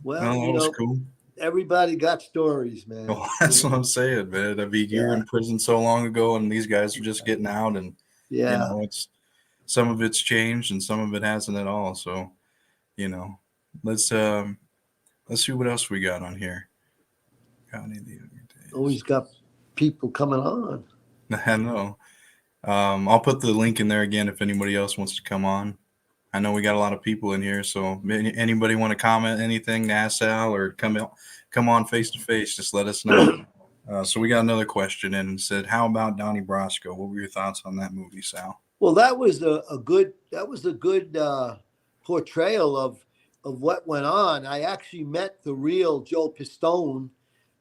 Well, That was cool. everybody got stories, man. Well, that's what I'm saying, man. I mean, you were in prison so long ago, and these guys are just getting out, and it's some of it's changed, and some of it hasn't at all. So, let's see what else we got on here. Always got people coming on. I know. I'll put the link in there again if anybody else wants to come on. I know we got a lot of people in here, so anybody want to comment anything to ask Sal or come on face to face, just let us know. So we got another question and said, how about Donnie Brasco? What were your thoughts on that movie, Sal? Well, that was a good portrayal of what went on. I actually met the real Joe Pistone,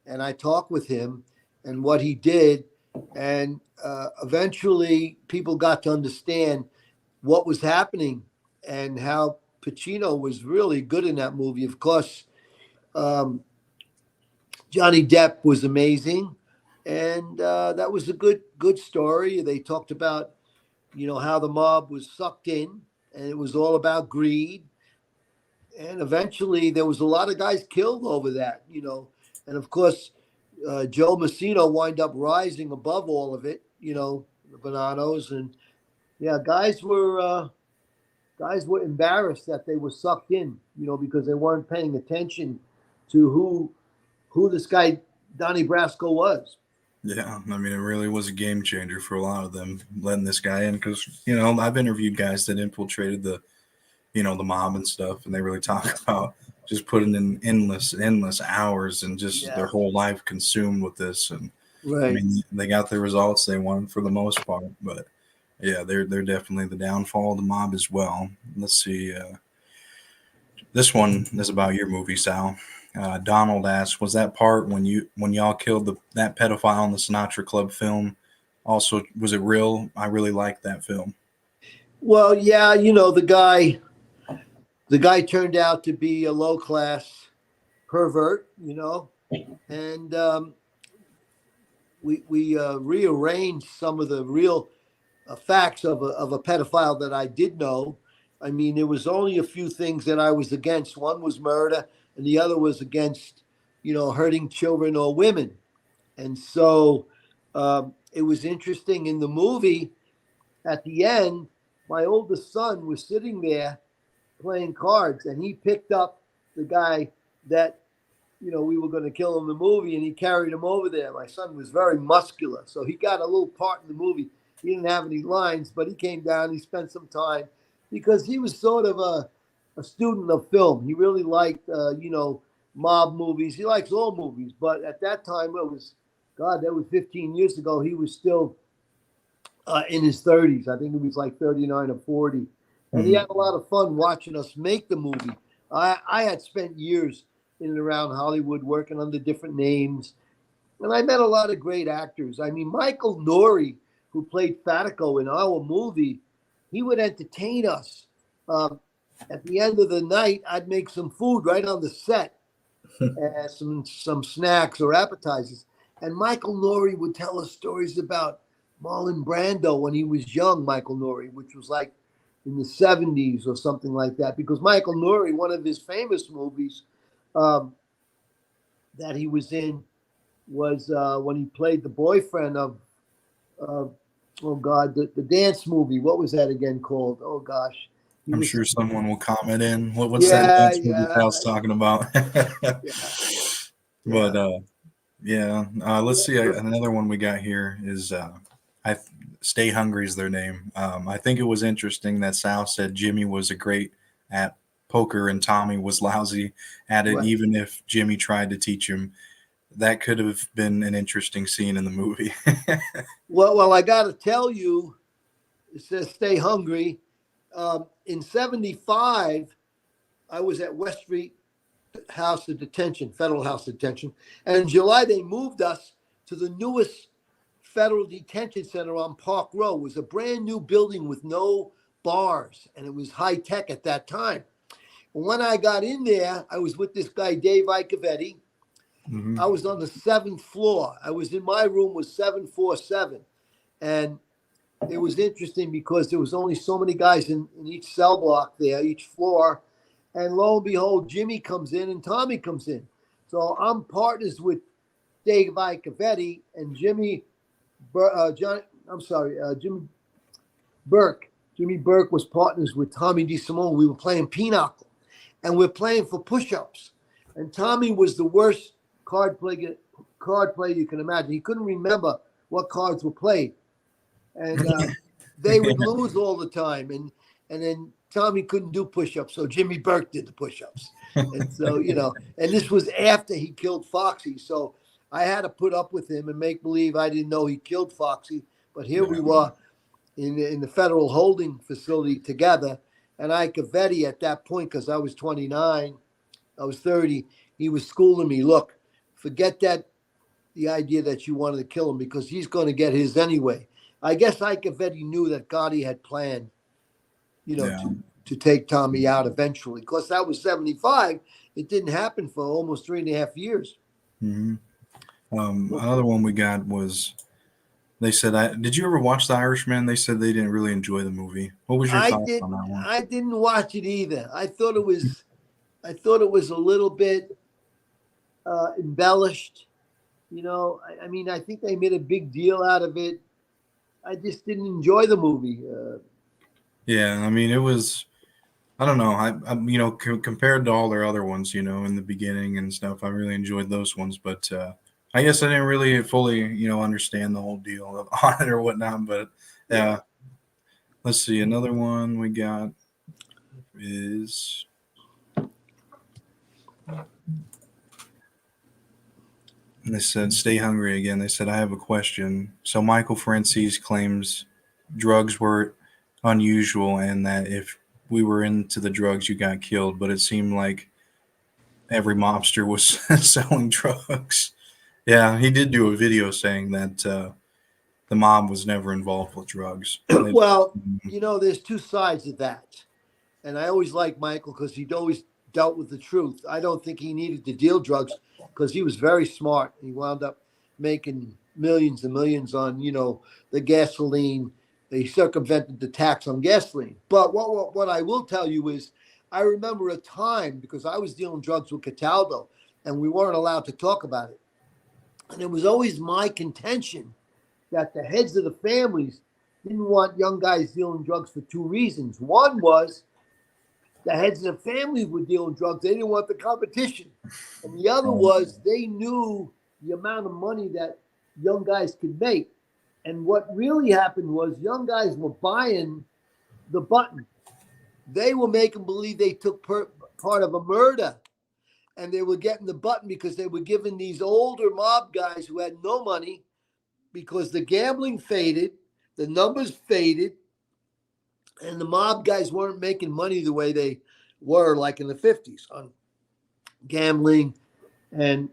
and I talked with him and what he did, and eventually people got to understand what was happening and how Pacino was really good in that movie. Of course, Johnny Depp was amazing, and that was a good story. They talked about how the mob was sucked in, and it was all about greed. And eventually there was a lot of guys killed over that, and of course, Joe Massino wind up rising above all of it, the Bonanos, and guys were embarrassed that they were sucked in, because they weren't paying attention to who this guy Donnie Brasco was. Yeah, I mean, it really was a game changer for a lot of them letting this guy in because, I've interviewed guys that infiltrated the mob and stuff, and they really talk about just putting in endless hours and just their whole life consumed with this. And right. I mean, they got the results they wanted for the most part, but yeah, they're definitely the downfall of the mob as well. Let's see. This one is about your movie, Sal. Donald asks, was that part when y'all killed that pedophile in the Sinatra Club film? Also, was it real? I really liked that film. Well, yeah, the guy turned out to be a low class pervert, and we rearranged some of the real facts of a pedophile that I did know. I mean, there was only a few things that I was against. One was murder, and the other was against, hurting children or women. And so it was interesting in the movie. At the end, my oldest son was sitting there playing cards, and he picked up the guy that, we were going to kill in the movie, and he carried him over there. My son was very muscular, so he got a little part in the movie. He didn't have any lines, but he came down, he spent some time, because he was sort of a student of film. He really liked, mob movies. He likes all movies, but at that time, that was 15 years ago, he was still in his 30s. I think he was like 39 or 40. And he had a lot of fun watching us make the movie. I had spent years in and around Hollywood working under different names. And I met a lot of great actors. I mean, Michael Nouri, who played Fatico in our movie, he would entertain us. At the end of the night, I'd make some food right on the set, some snacks or appetizers. And Michael Nouri would tell us stories about Marlon Brando when he was young, Michael Nouri, which was like in the 70s or something like that. Because Michael Nouri, one of his famous movies that he was in was when he played the boyfriend of, oh God, the dance movie. What was that again called? Oh gosh. I'm sure someone will comment in. What's Yeah, that dance movie yeah, Sal's talking about? yeah. But let's see. Another one we got here is Stay Hungry is their name. I think it was interesting that Sal said Jimmy was a great at poker and Tommy was lousy at it, Right. even if Jimmy tried to teach him. That could have been an interesting scene in the movie. Well, I got to tell you, it says Stay Hungry. In 75, I was at West Street House of Detention, Federal House of Detention. And in July, they moved us to the newest Federal Detention Center on Park Row. It was a brand new building with no bars, and it was high tech at that time. And when I got in there, I was with this guy, Dave Icavetti. Mhm. I was on the 7th floor. I was in my room was 747. And it was interesting because there was only so many guys in each cell block there, each floor. And lo and behold, Jimmy comes in and Tommy comes in. So I'm partners with Dave Icavetti and Jimmy Burke. Jimmy Burke was partners with Tommy DeSimone. We were playing pinochle. And we're playing for push-ups. And Tommy was the worst card player you can imagine. He couldn't remember what cards were played. And they would lose all the time. And then Tommy couldn't do push-ups, so Jimmy Burke did the push-ups. And so, and this was after he killed Foxy. So I had to put up with him and make believe I didn't know he killed Foxy. But here we were in the federal holding facility together. And Icavetti at that point, because I was 29, I was 30, he was schooling me. Look, forget the idea that you wanted to kill him because he's going to get his anyway. I guess Icavetti knew that Gotti had planned, to take Tommy out eventually. Because that was 75. It didn't happen for almost 3.5 years. Mm-hmm. Another one we got was, they said, did you ever watch The Irishman? They said they didn't really enjoy the movie. What was your thoughts on that one? I didn't watch it either. I thought it was a little bit embellished. I mean, I think they made a big deal out of it. I just didn't enjoy the movie. Yeah, I mean, it was, I don't know. I compared to all their other ones, in the beginning and stuff, I really enjoyed those ones. But I guess I didn't really fully, understand the whole deal on it or whatnot. But yeah, let's see. Another one we got is. And they said, stay hungry again. They said, I have a question. So Michael Francis claims drugs were unusual and that if we were into the drugs, you got killed. But it seemed like every mobster was selling drugs. Yeah, he did do a video saying that the mob was never involved with drugs. Well, there's two sides of that. And I always liked Michael because he'd always dealt with the truth. I don't think he needed to deal drugs because he was very smart. He wound up making millions and millions on, the gasoline. He circumvented the tax on gasoline. But what I will tell you is I remember a time because I was dealing drugs with Cataldo and we weren't allowed to talk about it. And it was always my contention that the heads of the families didn't want young guys dealing drugs for two reasons. One was the heads of the family were dealing drugs. They didn't want the competition. And the other was they knew the amount of money that young guys could make. And what really happened was young guys were buying the button. They were making believe they took part of a murder. And they were getting the button because they were giving these older mob guys who had no money because the gambling faded, the numbers faded, and the mob guys weren't making money the way they were like in the 50s on gambling and,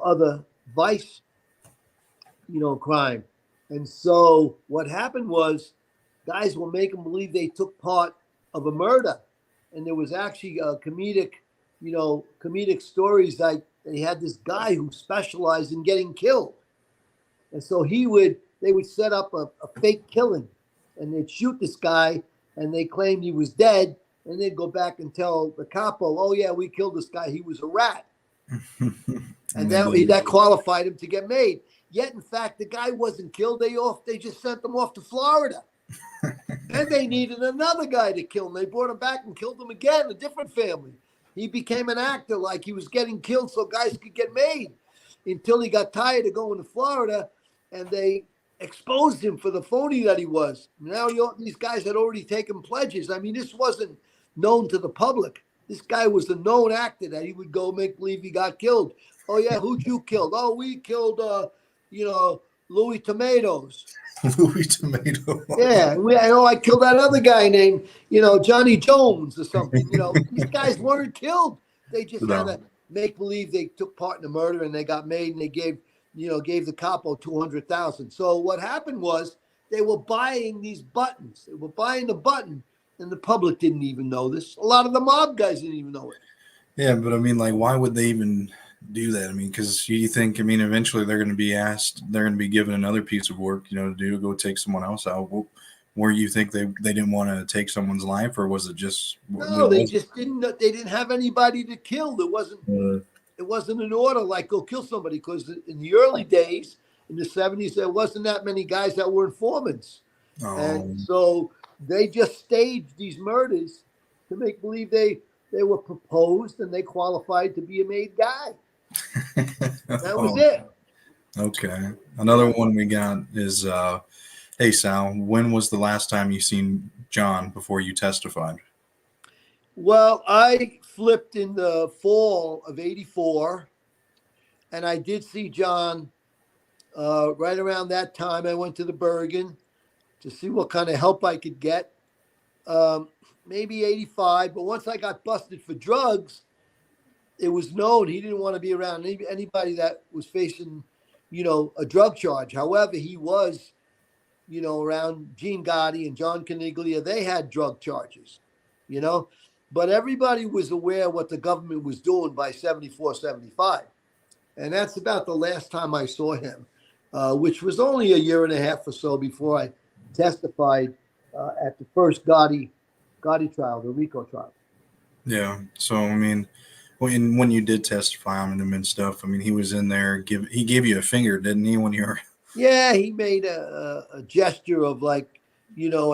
other vice crime. And so what happened was guys were making believe they took part of a murder. And there was actually comedic stories like they had this guy who specialized in getting killed. And so they would set up a fake killing and they'd shoot this guy and they claimed he was dead. And they'd go back and tell the capo, oh yeah, we killed this guy. He was a rat. And that qualified him to get made. Yet, in fact, the guy wasn't killed. They just sent him off to Florida. Then they needed another guy to kill him. They brought him back and killed him again, a different family. He became an actor like he was getting killed so guys could get made until he got tired of going to Florida and they exposed him for the phony that he was. Now these guys had already taken pledges. I mean, this wasn't known to the public. This guy was a known actor that he would go make believe he got killed. Oh, yeah, who'd you kill? Oh, we killed, Louis Tomatoes. Louis Tomato. Yeah, I killed that other guy named, Johnny Jones or something. These guys weren't killed. They just had to make believe they took part in the murder and they got made and they gave the capo $200,000. So what happened was they were buying these buttons. They were buying the button, and the public didn't even know this. A lot of the mob guys didn't even know it. Yeah, but I mean, like, why would they even do that? I mean, because you think, eventually they're going to be asked, they're going to be given another piece of work, to do, go take someone else out. Where you think they didn't want to take someone's life, or was it just? No, they just didn't. They didn't have anybody to kill. It wasn't an order like go kill somebody, because in the early days, in the 70s, there wasn't that many guys that were informants, and so they just staged these murders to make believe they were proposed and they qualified to be a made guy. That was it. Okay. Another one we got is, hey, Sal, when was the last time you seen John before you testified? Well, I flipped in the fall of '84, and I did see John right around that time. I went to the Bergen to see what kind of help I could get. Maybe '85, but once I got busted for drugs, it was known he didn't want to be around anybody that was facing, a drug charge. However, he was, around Gene Gotti and John Caniglia. They had drug charges, but everybody was aware what the government was doing by 74, 75. And that's about the last time I saw him, which was only a year and a half or so before I testified at the first Gotti trial, the RICO trial. Yeah. So, when you did testify on him and stuff, he was in there. He gave you a finger, didn't he? When you were. Yeah, he made a gesture of a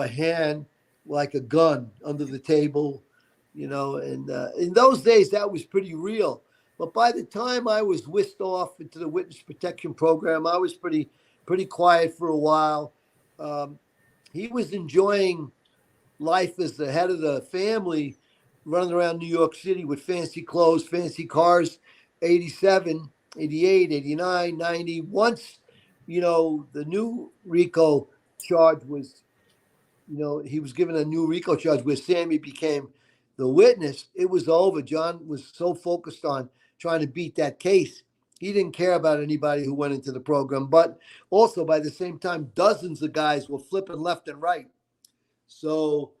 hand, like a gun under the table, and in those days that was pretty real. But by the time I was whisked off into the witness protection program, I was pretty quiet for a while. He was enjoying life as the head of the family, running around New York City with fancy clothes, fancy cars, 87, 88, 89, 90. Once, the new RICO charge was, he was given a new RICO charge where Sammy became the witness. It was over. John was so focused on trying to beat that case. He didn't care about anybody who went into the program. But also, by the same time, dozens of guys were flipping left and right. So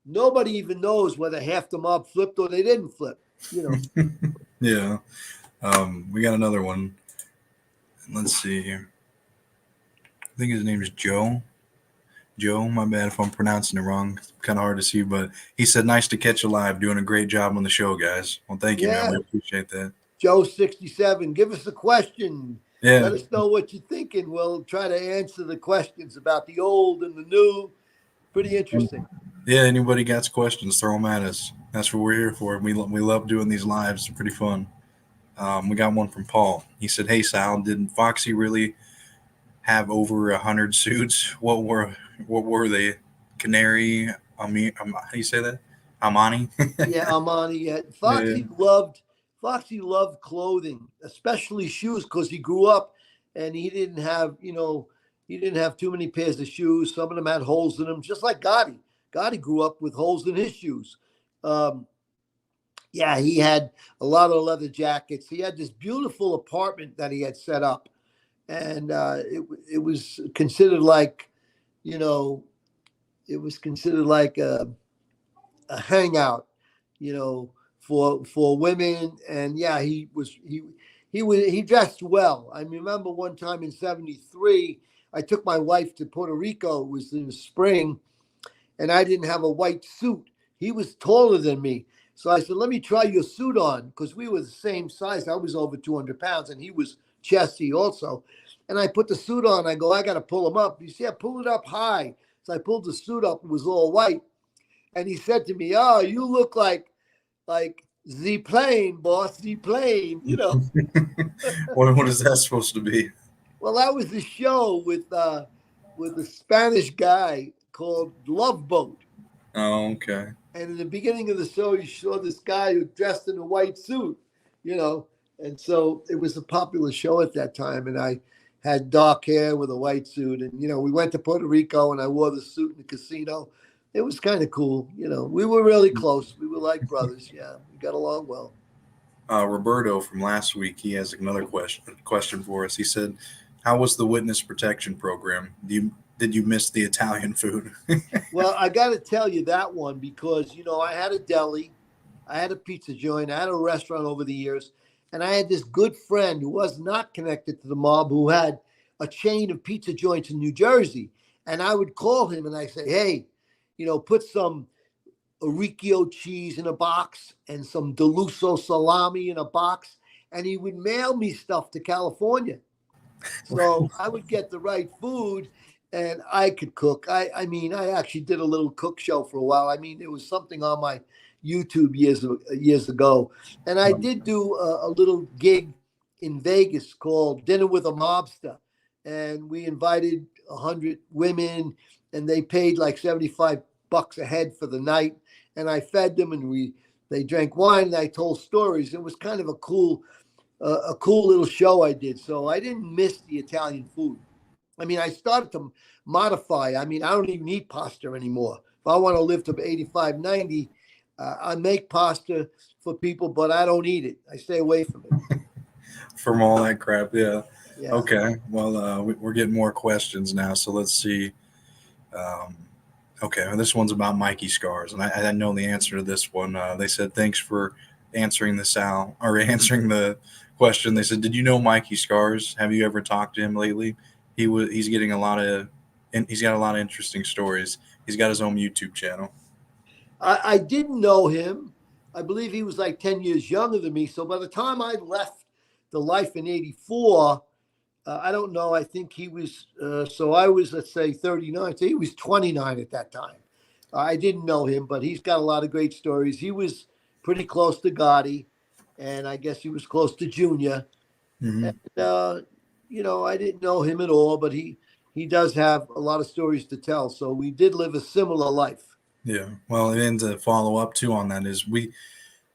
nobody even knows whether half the mob flipped or they didn't flip, Yeah. We got another one. Let's see here. I think his name is Joe. Joe, my bad if I'm pronouncing it wrong. It's kind of hard to see, but he said, nice to catch you live. Doing a great job on the show, guys. Well, thank you, man. We appreciate that. Joe 67, give us a question. Yeah. Let us know what you're thinking. We'll try to answer the questions about the old and the new. Pretty interesting. Yeah, anybody got questions, throw them at us. That's what we're here for. We love doing these lives. They're pretty fun. We got one from Paul. He said, hey, Sal, didn't Foxy really have over 100 suits? What were they? Canary? How do you say that? Armani? Yeah, Armani. Yeah. Foxy loved clothing, especially shoes, because he grew up and he didn't have too many pairs of shoes. Some of them had holes in them, just like Gotti. Gotti grew up with holes in his shoes. He had a lot of leather jackets. He had this beautiful apartment that he had set up. and it was considered like, you know, it was considered like a hangout, you know, for women. And yeah, he dressed well. I remember one time in '73, I took my wife to Puerto Rico. It was in the spring, and I didn't have a white suit. He was taller than me. So I said, let me try your suit on, because we were the same size. I was over 200 pounds, and he was chesty also. And I put the suit on. I go, I got to pull him up. He said, pull it up high. So I pulled the suit up. It was all white. And he said to me, oh, you look like the plane, boss, the plane, you know. What is that supposed to be? Well, that was the show with a Spanish guy called Love Boat. Oh, okay. And in the beginning of the show, you saw this guy who dressed in a white suit, you know. And so it was a popular show at that time. And I had dark hair with a white suit. And, you know, we went to Puerto Rico and I wore the suit in the casino. It was kind of cool. You know, we were really close. We were like brothers. Yeah, we got along well. Roberto from last week, he has another question for us. He said, how was the witness protection program? Did you miss the Italian food? Well, I got to tell you that one because, you know, I had a deli, I had a pizza joint, I had a restaurant over the years, and I had this good friend who was not connected to the mob who had a chain of pizza joints in New Jersey. And I would call him and I say, hey, you know, put some Orecchio cheese in a box and some Deluso salami in a box. And he would mail me stuff to California. So I would get the right food and I could cook. I mean, I actually did a little cook show for a while. I mean, there was something on my YouTube years ago. And I did do a little gig in Vegas called Dinner with a Mobster. And we invited 100 women and they paid like $75 a head for the night. And I fed them and they drank wine and I told stories. It was kind of a cool little show I did. So I didn't miss the Italian food. I mean, I started to modify. I mean, I don't even eat pasta anymore. If I want to live to 85, 90, I make pasta for people, but I don't eat it. I stay away from it. From all that crap, yeah. Yeah. Okay, well, we're getting more questions now, so let's see. Okay, well, this one's about Mikey Scars, and I know the answer to this one. They said, thanks for answering the question. They said, did you know Mikey Scars? Have you ever talked to him lately? He's got a lot of interesting stories. He's got his own YouTube channel. I didn't know him. I believe he was like 10 years younger than me. So by the time I left the life in '84, I don't know. I think he was, so I was, let's say 39. So he was 29 at that time. I didn't know him, but he's got a lot of great stories. He was pretty close to Gotti, and I guess he was close to Junior. Mm-hmm. And, you know, I didn't know him at all, but he does have a lot of stories to tell. So we did live a similar life. Yeah. Well, and then to follow up too on that is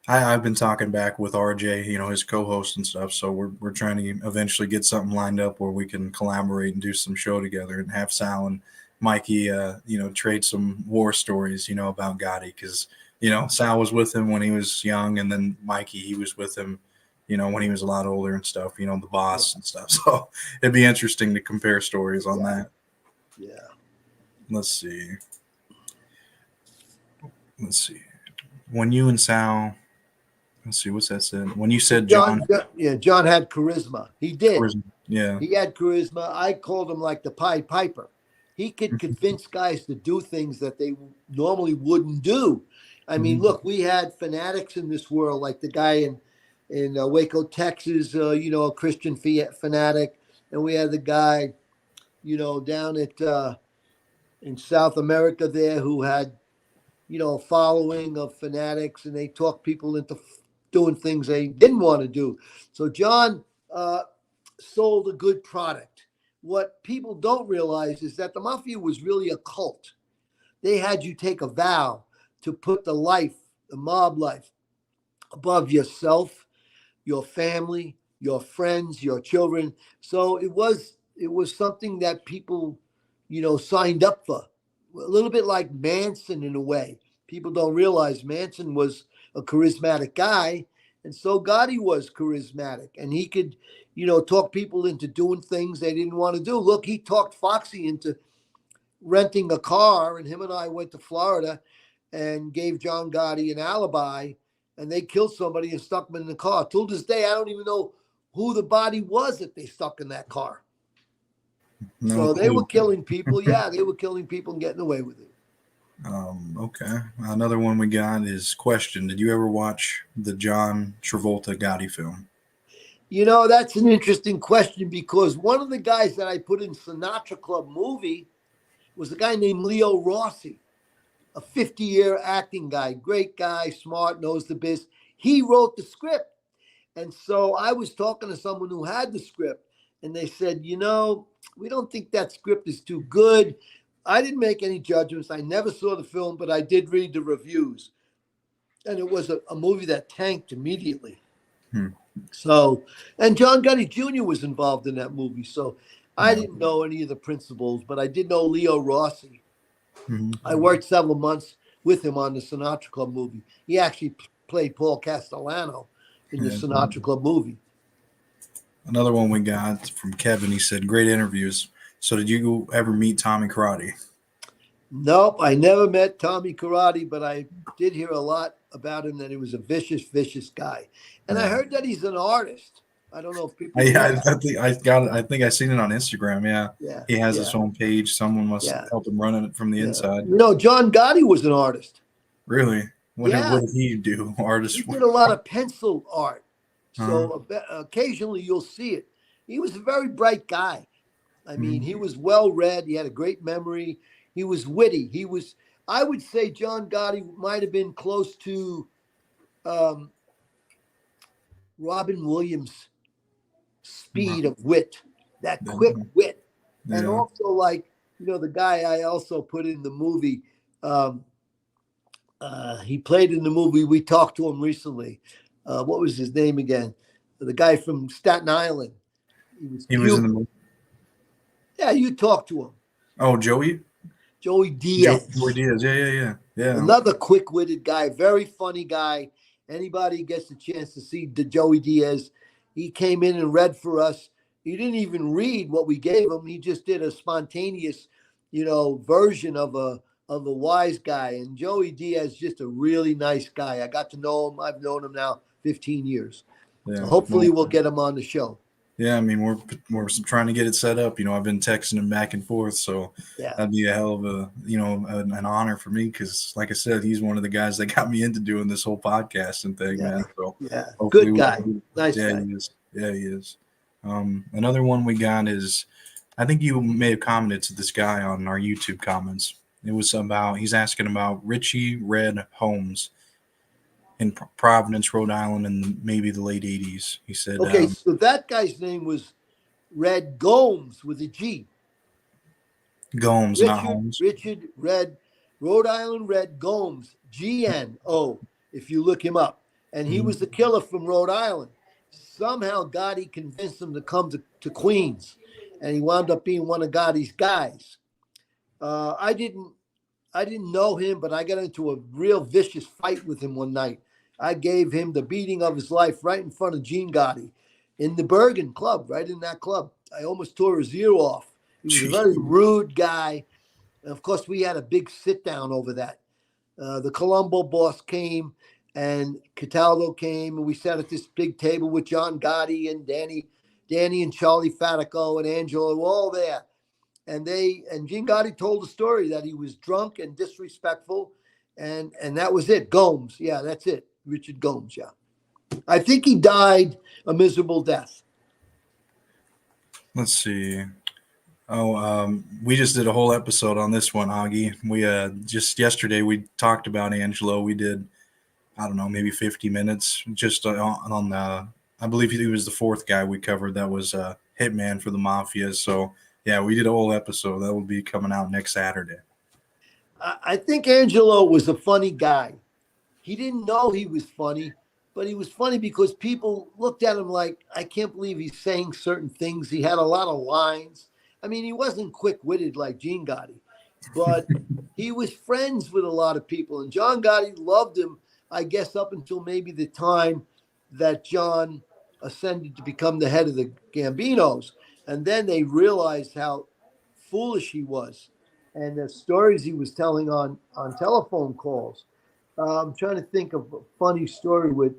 I've been talking back with RJ, you know, his co-host and stuff. So we're trying to eventually get something lined up where we can collaborate and do some show together and have Sal and Mikey, you know, trade some war stories, you know, about Gotti. Because, you know, Sal was with him when he was young, and then Mikey, he was with him, you know, when he was a lot older and stuff, you know, the boss and stuff. So it'd be interesting to compare stories on that. Yeah. Let's see. When you and Sal, let's see, what's that said? When you said John had charisma. He did. Charisma. Yeah. He had charisma. I called him like the Pied Piper. He could convince guys to do things that they normally wouldn't do. I mean, look, we had fanatics in this world, like the guy in Waco, Texas, you know, a Christian fanatic. And we had the guy, you know, down at in South America there who had, you know, a following of fanatics, and they talked people into doing things they didn't want to do. So John sold a good product. What people don't realize is that the mafia was really a cult. They had you take a vow to put the mob life, above yourself, your family, your friends, your children. So it was something that people, you know, signed up for. A little bit like Manson in a way. People don't realize Manson was a charismatic guy, and so Gotti was charismatic, and he could, talk people into doing things they didn't want to do. Look, he talked Foxy into renting a car, and him and I went to Florida and gave John Gotti an alibi, and they killed somebody and stuck him in the car. Till this day, I don't even know who the body was that they stuck in that car. No So they were clue. killing people. Yeah, they were killing people and getting away with it. Okay. Another one we got is question. Did you ever watch the John Travolta Gotti film? That's an interesting question because one of the guys that I put in Sinatra Club movie was a guy named Leo Rossi, a 50-year acting guy, great guy, smart, knows the biz. He wrote the script. And so I was talking to someone who had the script, and they said, we don't think that script is too good. I didn't make any judgments. I never saw the film, but I did read the reviews. And it was a movie that tanked immediately. So, and John Gotti Jr. was involved in that movie. So I didn't know any of the principals, but I did know Leo Rossi. I worked several months with him on the Sinatra Club movie. He actually played Paul Castellano in the Sinatra Club movie. Another one we got from Kevin. He said, great interviews. So did you ever meet Tommy Karate? Nope, I never met Tommy Karate, but I did hear a lot about him, that he was a vicious, vicious guy. And I heard that he's an artist. I don't know if people. I think I seen it on Instagram. Yeah. He has his own page. Someone must help him run it from the inside. John Gotti was an artist. Really? What did he do? Artist? He did a lot of pencil art. So occasionally you'll see it. He was a very bright guy. I mean, he was well read. He had a great memory. He was witty. I would say John Gotti might have been close to Robin Williams' speed of wit, that quick wit. And also, the guy I also put in the movie, he played in the movie. We talked to him recently. What was his name again? The guy from Staten Island. He was in the movie. Yeah, you talked to him. Oh, Joey? Joey Diaz. Joey Diaz. Yeah. Another quick-witted guy, very funny guy. Anybody gets a chance to see the Joey Diaz, he came in and read for us. He didn't even read what we gave him. He just did a spontaneous, version of a wise guy. And Joey Diaz is just a really nice guy. I got to know him. I've known him now 15 years. Yeah. So hopefully we'll get him on the show. Yeah, I mean, we're trying to get it set up. I've been texting him back and forth, so that'd be a hell of a, an honor for me because, like I said, he's one of the guys that got me into doing this whole podcasting thing, man. So good guy, nice guy. He is. Yeah, he is. Another one we got is, I think you may have commented to this guy on our YouTube comments. It was he's asking about Richie Red Holmes in Providence, Rhode Island, in maybe the late 80s. He said, okay, so that guy's name was Red Gomes with a G. Gomes, not Holmes. Richard Red, Rhode Island Red Gomes, GNO, if you look him up. And he was the killer from Rhode Island. Somehow Gotti convinced him to come to Queens, and he wound up being one of Gotti's guys. I didn't know him, but I got into a real vicious fight with him one night. I gave him the beating of his life right in front of Gene Gotti in the Bergen Club, right in that club. I almost tore his ear off. He was a very rude guy. And of course, we had a big sit down over that. The Colombo boss came and Cataldo came, and we sat at this big table with John Gotti and Danny and Charlie Fatico and Angelo were all there. And Gene Gotti told the story that he was drunk and disrespectful, and that was it. Gomes, yeah, that's it. Richard Gomes, yeah. I think he died a miserable death. Let's see. We just did a whole episode on this one, Augie. We just yesterday we talked about Angelo. We did, I don't know, maybe 50 minutes just on I believe he was the fourth guy we covered that was hitman for the mafia. So yeah, we did a whole episode that will be coming out next Saturday. I think Angelo was a funny guy. He didn't know he was funny, but he was funny because people looked at him like, I can't believe he's saying certain things. He had a lot of lines. I mean, he wasn't quick-witted like Gene Gotti, but he was friends with a lot of people. And John Gotti loved him, I guess, up until maybe the time that John ascended to become the head of the Gambinos. And then they realized how foolish he was and the stories he was telling on telephone calls. I'm trying to think of a funny story with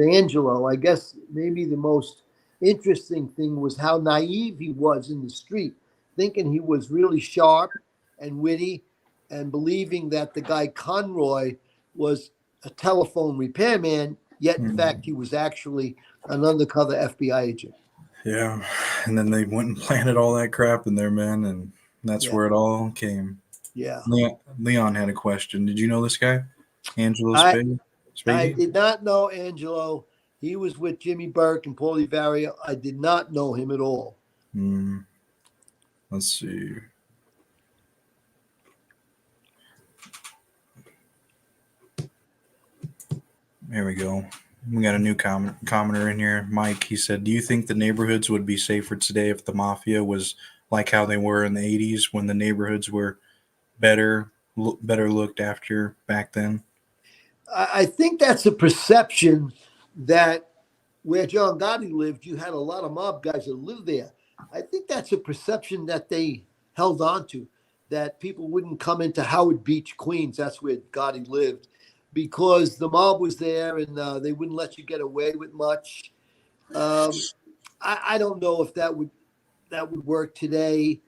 Angelo. I guess maybe the most interesting thing was how naive he was in the street, thinking he was really sharp and witty and believing that the guy Conroy was a telephone repairman, yet in fact he was actually an undercover FBI agent. Yeah. And then they went and planted all that crap in there, man, and that's where it all came. Yeah. Leon had a question. Did you know this guy? Angelo I Spady? did not know Angelo. He was with Jimmy Burke and Paulie Vario. I did not know him at all. Let's see. There we go. We got a new commenter in here. Mike, he said, do you think the neighborhoods would be safer today if the mafia was like how they were in the 80s when the neighborhoods were better looked after back then? I think that's a perception that where John Gotti lived, you had a lot of mob guys that lived there. I think that's a perception that they held on to, that people wouldn't come into Howard Beach, Queens. That's where Gotti lived, because the mob was there and they wouldn't let you get away with much. I don't know if that would work today.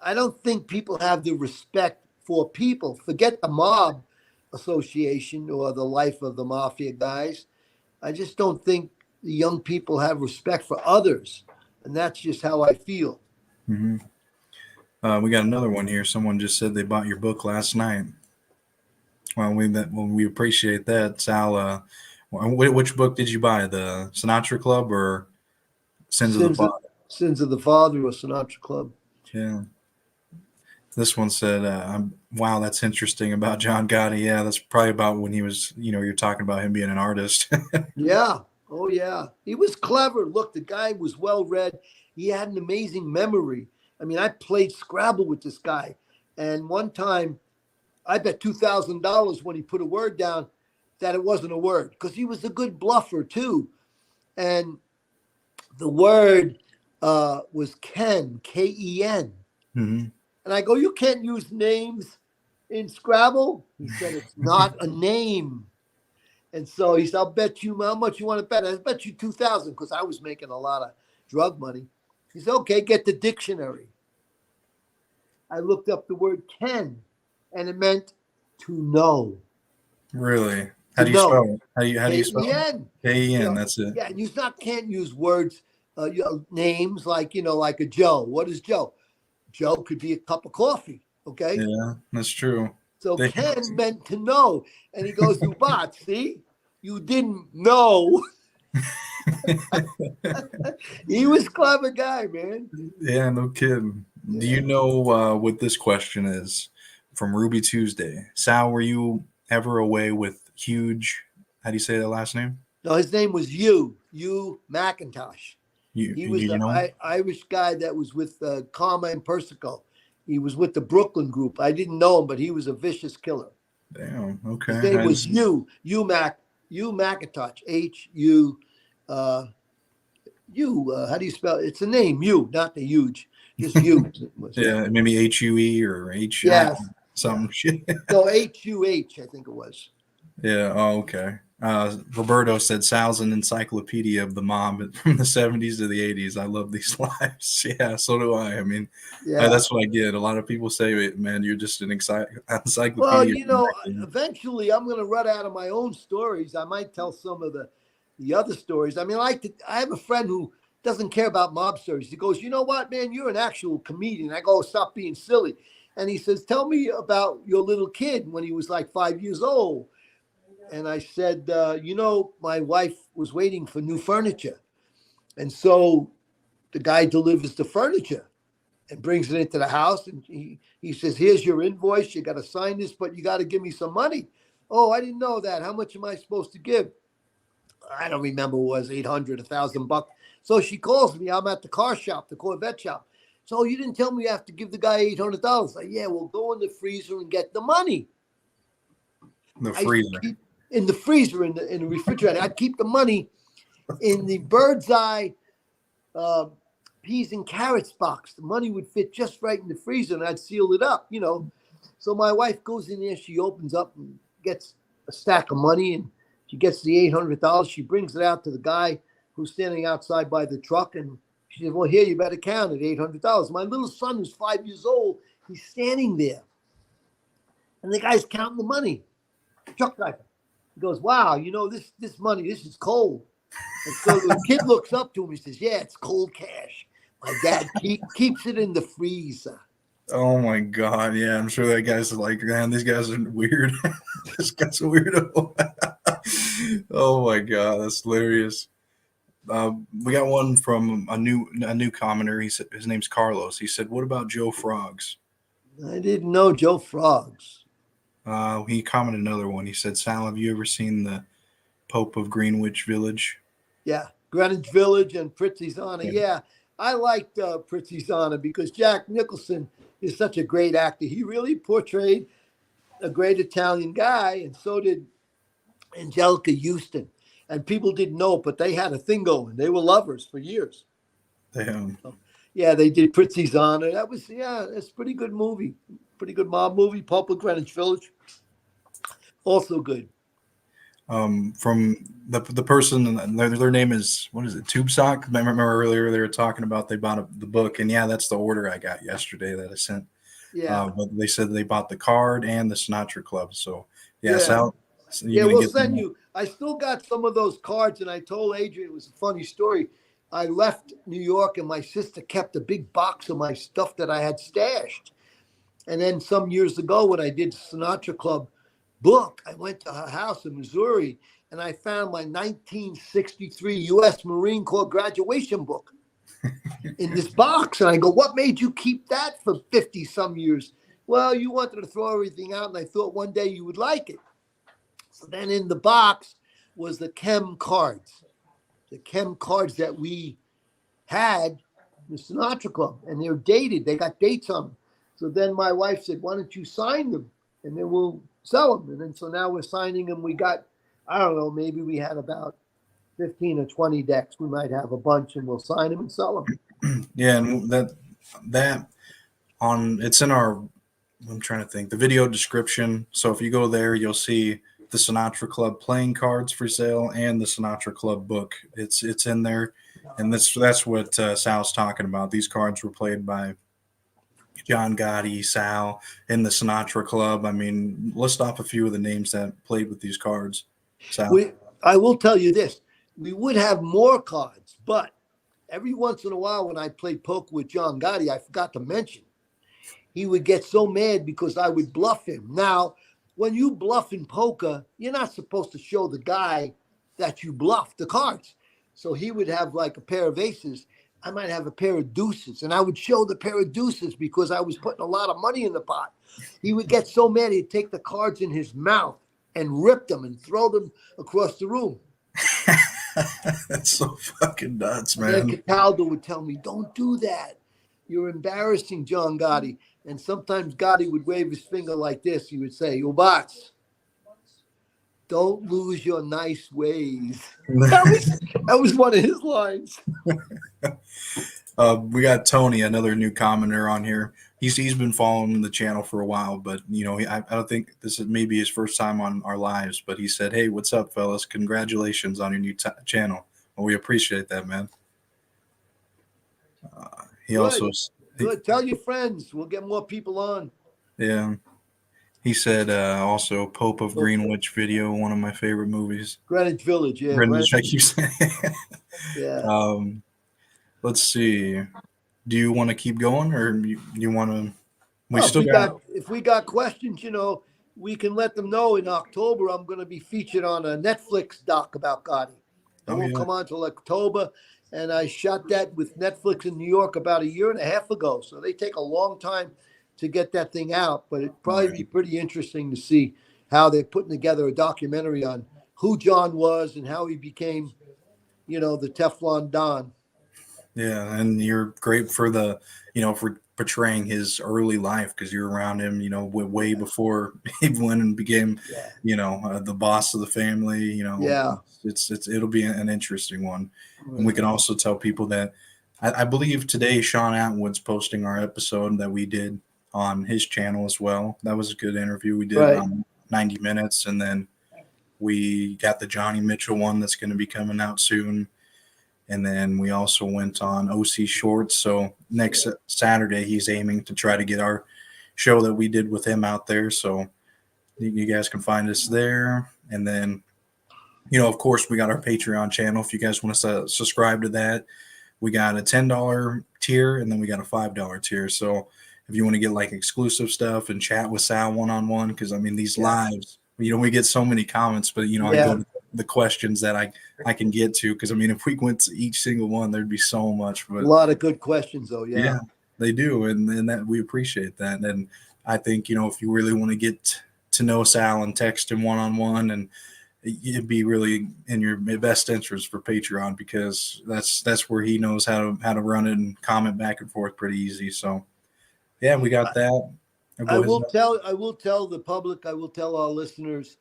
I don't think people have the respect for people. Forget the mob association or the life of the mafia guys. I just don't think the young people have respect for others, and that's just how I feel. We got another one here. Someone just said they bought your book last night. Well, we appreciate that, Sal. Which book did you buy? The Sinatra Club or Sins of the Father? Sins of the Father or Sinatra Club. Yeah. This one said, wow, that's interesting about John Gotti. Yeah, that's probably about when he was, you're talking about him being an artist. Yeah. Oh, yeah. He was clever. Look, the guy was well-read. He had an amazing memory. I mean, I played Scrabble with this guy. And one time, I bet $2,000 when he put a word down that it wasn't a word, because he was a good bluffer, too. And the word was Ken, K-E-N. Mm-hmm. And I go, you can't use names in Scrabble? He said, it's not a name. And so he said, I'll bet you, how much you want to bet? I bet you 2,000, because I was making a lot of drug money. He said, okay, get the dictionary. I looked up the word Ken, and it meant to know. Really? How do you spell it? How do you spell it? K-E-N. K-E-N, that's it. Yeah, you can't use words, names like, like a Joe. What is Joe? Joe could be a cup of coffee, okay? Yeah, that's true. So Ken meant to know. And he goes, you bot, see? You didn't know. He was a clever guy, man. Yeah, no kidding. Yeah. Do you know what this question is from Ruby Tuesday? Sal, were you ever away with Huge? How do you say that last name? No, his name was Hugh McIntosh. He was the Irish guy that was with Karma and Persico. He was with the Brooklyn group. I didn't know him, but he was a vicious killer. Damn. Okay. His name was Hugh McIntosh. H-U. How do you spell it? It's a name, Hugh, not the huge. Just Hugh. Yeah, maybe H-U-E or H. Yes. Something shit. No, H-U-H, I think it was. Yeah. Oh, okay. Roberto said Sal's an encyclopedia of the mob from the 70s to the 80s. I love these lives. Yeah, so do I. I mean, that's what I get. A lot of people say, man, you're just an encyclopedia. Well, eventually I'm going to run out of my own stories. I might tell some of the other stories. I mean, I have a friend who doesn't care about mob stories. He goes, you know what, man, you're an actual comedian. I go, stop being silly. And he says, tell me about your little kid when he was like 5 years old. And I said, my wife was waiting for new furniture. And so the guy delivers the furniture and brings it into the house. And he says, here's your invoice. You got to sign this, but you got to give me some money. Oh, I didn't know that. How much am I supposed to give? I don't remember. It was $800, $1,000. So she calls me. I'm at the car shop, the Corvette shop. So you didn't tell me you have to give the guy $800. Like, yeah, we'll go in the freezer and get the money. The freezer. In the freezer, in the refrigerator. I'd keep the money in the bird's eye peas and carrots box. The money would fit just right in the freezer, and I'd seal it up, you know. So my wife goes in there, she opens up and gets a stack of money, and she gets the $800. She brings it out to the guy who's standing outside by the truck, and she said, well, here, you better count it, $800. My little son, who's 5 years old, he's standing there, and the guy's counting the money. Truck driver. He goes, wow, you know, this money, this is cold. And so the kid looks up to him. He says, yeah, it's cold cash. My dad keeps it in the freezer. Oh my God. Yeah, I'm sure that guy's like, man, these guys are weird. This guy's a weirdo. Oh my God, that's hilarious. We got one from a new commenter. He said his name's Carlos. He said, what about Joe Frogs? I didn't know Joe Frogs. He commented another one. He said, Sal, have you ever seen the Pope of Greenwich Village? Yeah, Greenwich Village and Prizzi's Honor. Yeah, I liked Prizzi's Honor because Jack Nicholson is such a great actor. He really portrayed a great Italian guy, and so did Angelica Houston. And people didn't know it, but they had a thing going. They were lovers for years. Damn. Yeah, they did Prizzi's Honor. That was, it's a pretty good movie. Pretty good mob movie. Pope of Greenwich Village. Also good. From the person, their name is, what is it, Tube Sock? I remember earlier they were talking about they bought the book, and yeah, that's the order I got yesterday that I sent. Yeah. But they said they bought the card and the Sinatra Club. So yeah. Yeah. So We'll send you. I still got some of those cards, and I told Adrian, it was a funny story. I left New York, and my sister kept a big box of my stuff that I had stashed. And then some years ago, when I did Sinatra Club book, I went to her house in Missouri, and I found my 1963 U.S. Marine Corps graduation book in this box. And I go, what made you keep that for 50 some years? Well, you wanted to throw everything out, and I thought one day you would like it. So then in the box was the chem cards that we had in the Sinatra Club, and they're dated. They got dates on them. So then my wife said, why don't you sign them, and then we'll sell them. And then so now we're signing them. We got, I don't know, maybe we had about 15 or 20 decks. We might have a bunch, and we'll sign them and sell them. Yeah, and that on, it's in our, I'm trying to think, the video description. So if you go there, you'll see the Sinatra Club playing cards for sale and the Sinatra Club book. It's in there, and that's what Sal's talking about. These cards were played by John Gotti, Sal, in the Sinatra Club. I mean, list off a few of the names that played with these cards. Sal. I will tell you this. We would have more cards, but every once in a while when I played poker with John Gotti, I forgot to mention, he would get so mad because I would bluff him. Now, when you bluff in poker, you're not supposed to show the guy that you bluffed the cards. So he would have like a pair of aces. I might have a pair of deuces, and I would show the pair of deuces because I was putting a lot of money in the pot. He would get so mad, he'd take the cards in his mouth and rip them and throw them across the room. That's so fucking nuts, man. And then Cataldo would tell me, don't do that. You're embarrassing John Gotti. And sometimes Gotti would wave his finger like this. He would say, Ubats, don't lose your nice ways. That was one of his lines. We got Tony, another new commenter on here. He's been following the channel for a while, but you know, I don't think this is maybe his first time on our lives. But he said, "Hey, what's up, fellas? Congratulations on your new channel. Well, we appreciate that, man." He Good. also Good. Tell your friends. We'll get more people on. Yeah. He said also Pope of Greenwich video, one of my favorite movies. Greenwich Village, yeah. Greenwich, like you said. Yeah. Let's see. Do you want to keep going, or you want to? If we got questions, you know, we can let them know. In October, I'm going to be featured on a Netflix doc about Gotti. It won't come on until October. And I shot that with Netflix in New York about a year and a half ago. So they take a long time to get that thing out. But it'd probably be pretty interesting to see how they're putting together a documentary on who John was and how he became, you know, the Teflon Don. Yeah, and you're great for the, you know, for portraying his early life, because you're around him, way before he went and became, the boss of the family. Yeah. It'll be an interesting one. Right. And we can also tell people that I believe today Sean Atwood's posting our episode that we did on his channel as well. That was a good interview we did, Right. around 90 minutes, and then we got the Johnny Mitchell one that's going to be coming out soon. And then we also went on OC Shorts. So next Saturday, he's aiming to try to get our show that we did with him out there. So you guys can find us there. And then, of course, we got our Patreon channel. If you guys want to subscribe to that, we got a $10 tier, and then we got a $5 tier. So if you want to get like exclusive stuff and chat with Sal one-on-one, because I mean, these lives, we get so many comments, but I go to the questions that I can get to, because I mean, if we went to each single one, there'd be so much. But a lot of good questions, though. Yeah, they do, and that we appreciate that. And I think if you really want to get to know Sal and text him one-on-one, and it'd be really in your best interest for Patreon, because that's where he knows how to run it and comment back and forth pretty easy. So yeah, we got that. I will tell the public, I will tell our listeners,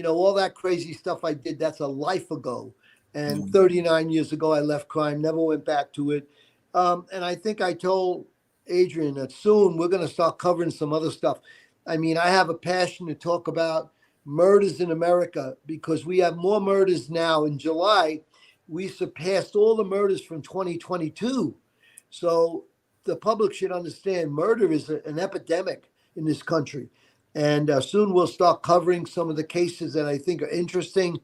all that crazy stuff I did, that's a life ago. And 39 years ago, I left crime, never went back to it. And I think I told Adrian that soon we're going to start covering some other stuff. I mean, I have a passion to talk about murders in America, because we have more murders now. In July, we surpassed all the murders from 2022. So the public should understand murder is an epidemic in this country. And soon we'll start covering some of the cases that I think are interesting.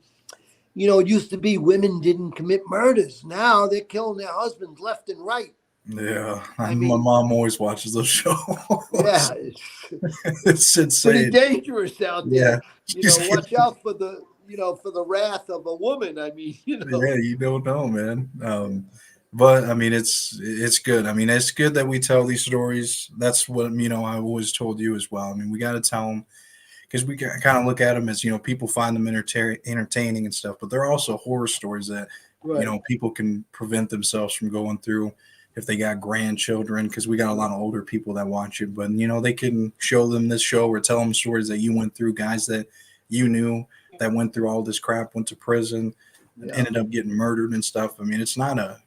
It used to be women didn't commit murders. Now they're killing their husbands left and right. Yeah, my mom always watches those shows. Yeah, it's insane. Pretty dangerous out there. Yeah. Watch out for the for the wrath of a woman. I mean, Yeah, you don't know, man. But I mean, it's good. I mean, it's good that we tell these stories. That's what I've always told you as well. I mean, we got to tell them, because we kind of look at them as people find them entertaining and stuff, but they're also horror stories that people can prevent themselves from going through if they got grandchildren, because we got a lot of older people that watch it. But they can show them this show or tell them stories that you went through, guys that you knew that went through all this crap, went to prison, ended up getting murdered and stuff. I mean, it's not a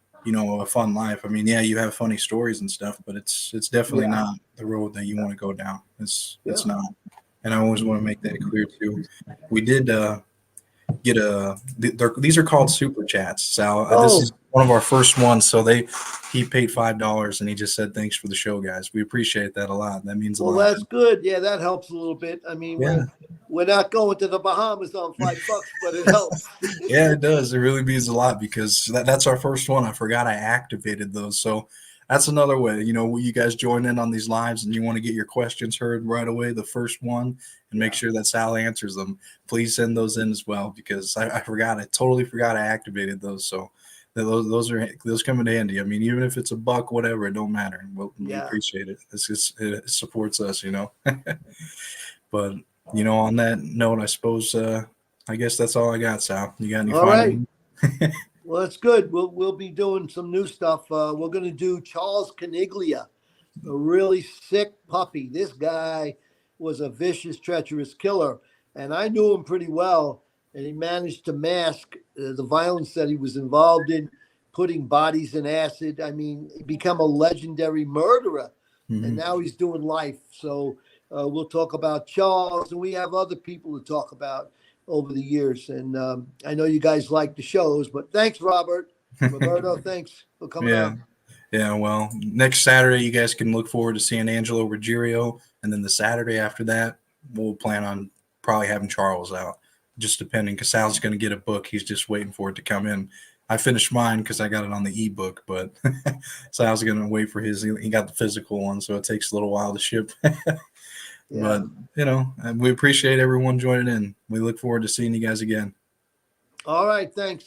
fun life. I mean, yeah, you have funny stories and stuff, but it's definitely not the road that you want to go down. It's not. And I always want to make that clear too. We did get these are called super chats, Sal. This is one of our first ones. So he paid $5 and he just said, "Thanks for the show, guys. We appreciate that a lot. That means a lot." Well, that's good. Yeah, that helps a little bit. I mean, we're not going to the Bahamas on $5, but it helps. Yeah, it does. It really means a lot, because that's our first one. I forgot I activated those. So that's another way, you guys join in on these lives and you want to get your questions heard right away, the first one, and make sure that Sal answers them. Please send those in as well, because I totally forgot I activated those. So those come in handy. I mean, even if it's $1, whatever, it don't matter. We appreciate it. It supports us, But on that note, I suppose I guess that's all I got, Sal. You got any All final? right. Well, that's good. We'll be doing some new stuff. We're going to do Charles Caniglia, a really sick puppy. This guy was a vicious, treacherous killer, and I knew him pretty well. And he managed to mask the violence that he was involved in, putting bodies in acid. I mean, he became a legendary murderer, and now he's doing life. So we'll talk about Charles, and we have other people to talk about over the years. And I know you guys like the shows, but thanks, Roberto, thanks for coming on. Yeah, well, next Saturday, you guys can look forward to seeing Angelo Ruggiero. And then the Saturday after that, we'll plan on probably having Charles out, just depending, because Sal's going to get a book. He's just waiting for it to come in. I finished mine because I got it on the ebook, but Sal's going to wait for his. He got the physical one, so it takes a little while to ship. But, we appreciate everyone joining in. We look forward to seeing you guys again. All right. Thanks.